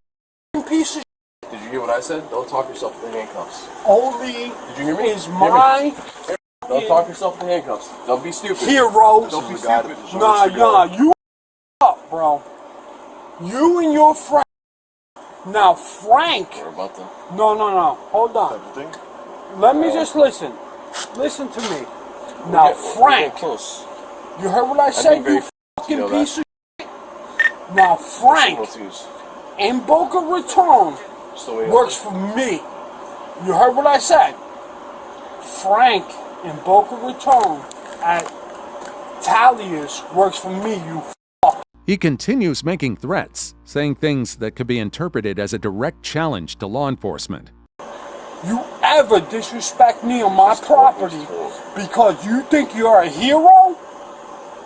S21: you piece of shit?
S20: Did you hear what I said? Don't talk yourself into handcuffs.
S21: Oli
S20: Did you hear me?
S21: is my
S20: Don't talk yourself into handcuffs. Don't be stupid.
S21: hero.
S20: Don't be stupid.
S21: Nah, you up, bro. You and your friend. Now, Frank. No. Hold on. Let me just listen. Listen to me. Now, Frank.
S20: Close.
S21: You heard what I said, you fucking piece of shit? Now, Frank in Boca Raton works for me. You heard what I said? Frank in Boca Raton at Talia's works for me, you fuck.
S1: He continues making threats, saying things that could be interpreted as a direct challenge to law enforcement.
S21: You ever disrespect me on my property because you think you're a hero?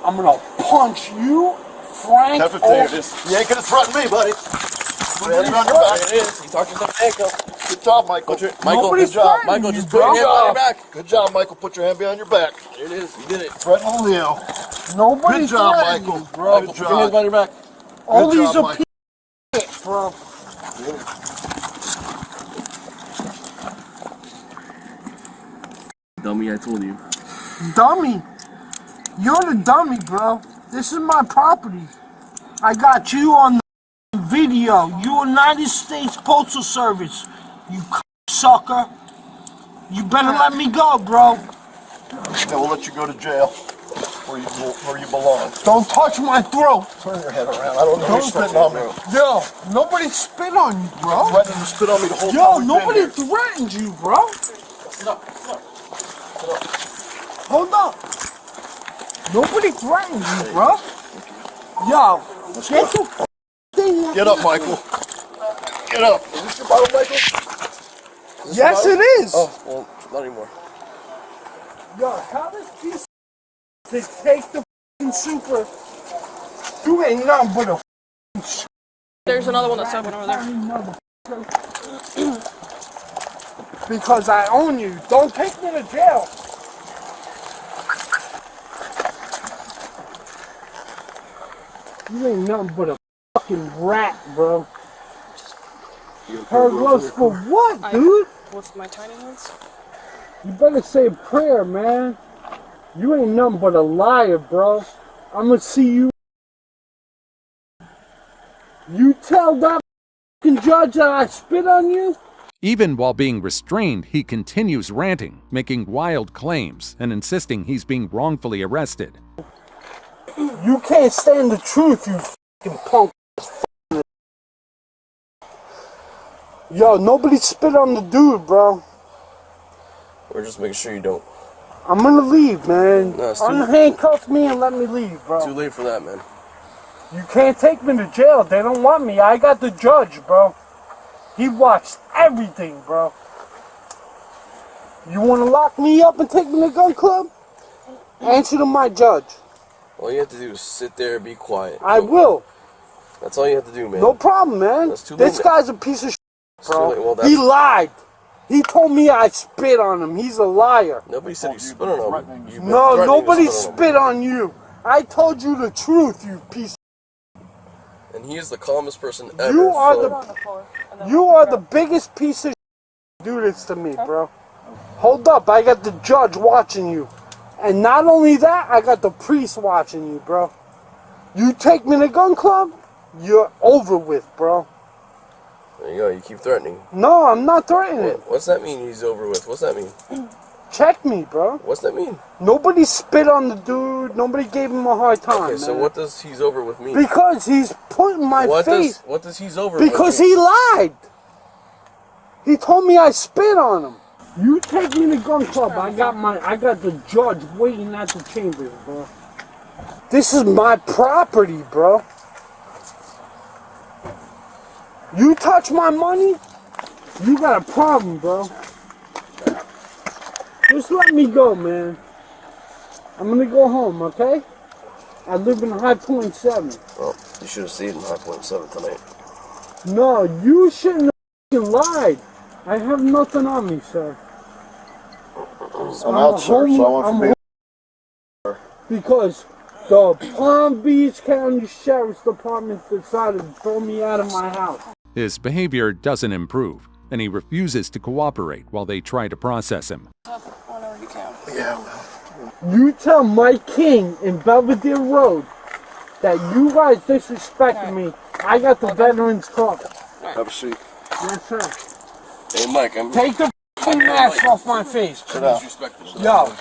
S21: I'm gonna punch you, Frank.
S19: You ain't gonna threaten me, buddy. Put your hand on your back.
S20: It is. You talked yourself handcuffed.
S19: Good job, Michael.
S20: Michael, good job. Michael, just put your hand behind your back.
S19: Good job, Michael. Put your hand behind your back.
S20: There it is. You did it.
S19: Threaten Leo.
S21: Nobody
S19: Good job,
S21: threatened
S19: Michael.
S21: you, bro.
S19: Good
S20: Put your hands
S19: job.
S20: behind your back.
S21: All
S19: Good
S21: these
S19: job,
S21: are
S19: Michael.
S21: shit, bro.
S20: Dummy, I told you.
S21: Dummy. You're the dummy, bro. This is my property. I got you on the video. You United States Postal Service. You sucker. You better let me go, bro.
S19: Yeah, we'll let you go to jail where you belong.
S21: Don't touch my throat.
S19: Turn your head around. I don't know who's spitting on me.
S21: Yo, nobody spit on you, bro.
S19: Threatening to spit on me the whole
S21: Yo,
S19: time.
S21: nobody threatened you, bro. Hold up. Nobody threatened you, bro. Yo, get your thing.
S19: Get up, Michael. Get up. Is this your bottle, Michael?
S21: Yes, it is.
S20: Oh, well, not anymore.
S21: Yo, how this piece to take the f***ing super? You ain't nothing but a f***ing
S22: There's another one that's open over there.
S21: because I own you. Don't take me to jail. You ain't nothing but a fucking rat, bro. Her gloves for what, dude?
S22: What's my tiny ones?
S21: You better say a prayer, man. You ain't nothing but a liar, bro. I'm gonna see you. You tell that fucking judge that I spit on you?
S1: Even while being restrained, he continues ranting, making wild claims, and insisting he's being wrongfully arrested.
S21: You can't stand the truth, you fucking punk. Yo, nobody spit on the dude, bro.
S20: We're just making sure you don't.
S21: I'm gonna leave, man.
S20: No, it's too
S21: Unhandcuff me and let me leave, bro.
S20: Too late for that, man.
S21: You can't take me to jail. They don't want me. I got the judge, bro. He watched everything, bro. You wanna lock me up and take me to the gun club? Answer to my judge.
S20: All you have to do is sit there and be quiet.
S21: I will.
S20: That's all you have to do, man.
S21: No problem, man.
S20: That's too late.
S21: This guy's a piece of shit, bro.
S20: Well,
S21: he lied. He told me I spit on him. He's a liar.
S20: Nobody said you spit on him.
S21: No, nobody spit on you. I told you the truth, you piece of
S20: And he is the calmest person ever.
S21: You are the biggest piece of shit to do this to me, bro. Hold up, I got the judge watching you. And not only that, I got the priest watching you, bro. You take me to gun club, you're over with, bro.
S20: There you go, you keep threatening.
S21: No, I'm not threatening.
S20: What's that mean he's over with? What's that mean?
S21: Check me, bro.
S20: What's that mean?
S21: Nobody spit on the dude. Nobody gave him a hard time.
S20: Okay, so
S21: man.
S20: what does he's over with mean?
S21: Because he's putting my face.
S20: What does he's over with?
S21: Because he lied. He told me I spit on him. You take me to gun club. I got the judge waiting at the chambers, bro. This is my property, bro. You touch my money, you got a problem, bro. Just let me go, man. I'm gonna go home, okay? I live in High Point 7.
S20: Well, you should have stayed in High Point 7 tonight.
S21: No, you shouldn't have lied. I have nothing on me, sir.
S19: I'm out, sir, so I want to be.
S21: Because the Palm Beach County Sheriff's Department decided to throw me out of my house.
S1: His behavior doesn't improve, and he refuses to cooperate while they try to process him.
S22: Whenever you can.
S19: Yeah.
S21: You tell Mike King in Belvedere Road that you guys disrespected me. I got the veterans card.
S19: Have a seat.
S21: Yes, sir.
S20: Hey, Mike, I'm...
S21: Take the f***ing mask off my face.
S19: Sit down.
S21: Yo.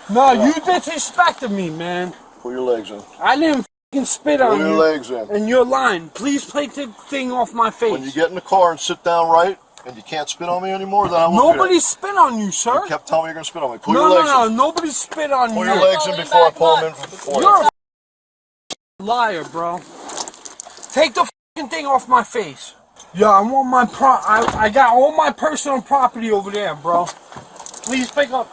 S21: No, you disrespected me, man.
S19: Pull your legs in.
S21: I didn't f***ing spit on you.
S19: Pull your legs in.
S21: And you're lying. Please take the thing off my face.
S19: When you get in the car and sit down right, and you can't spit on me anymore, then I won't do
S21: Nobody
S19: that.
S21: spit on you, sir.
S19: You kept telling me you're going to spit on me. Pull your legs in.
S21: Nobody spit on you.
S19: Pull your legs in before I pull them in from before.
S21: You're a liar, bro. Take the f***ing thing off my face. Yeah, I want my I got all my personal property over there, bro. Please pick up.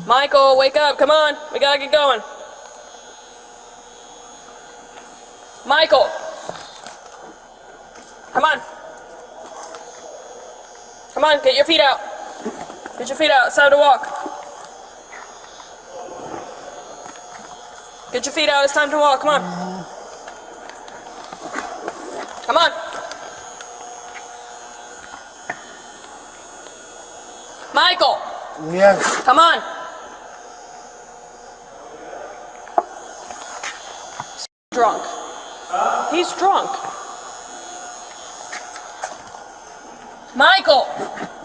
S22: Michael, wake up. Come on. We gotta get going. Michael. Come on. Come on, get your feet out. Get your feet out. It's time to walk. Get your feet out. It's time to walk. Come on. Come on. Michael.
S21: Yes.
S22: Come on. He's drunk. He's drunk. Michael.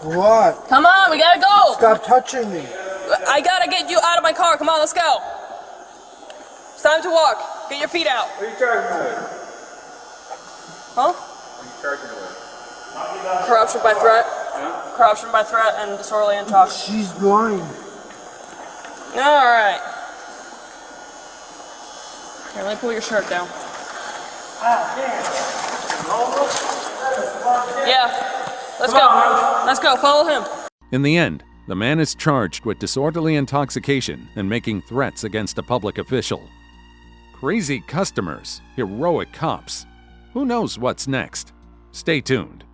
S21: What?
S22: Come on, we gotta go.
S21: Stop touching me.
S22: I gotta get you out of my car. Come on, let's go. It's time to walk. Get your feet out.
S16: What are you charging me with?
S22: Huh?
S16: What are you charging me with?
S22: Corruption by threat. Corruption by threat and disorderly and talk.
S21: She's lying.
S22: Alright. Here, let me pull your shirt down. Yeah. Let's go. Let's go. Follow him.
S1: In the end, the man is charged with disorderly intoxication and making threats against a public official. Crazy customers, heroic cops. Who knows what's next? Stay tuned.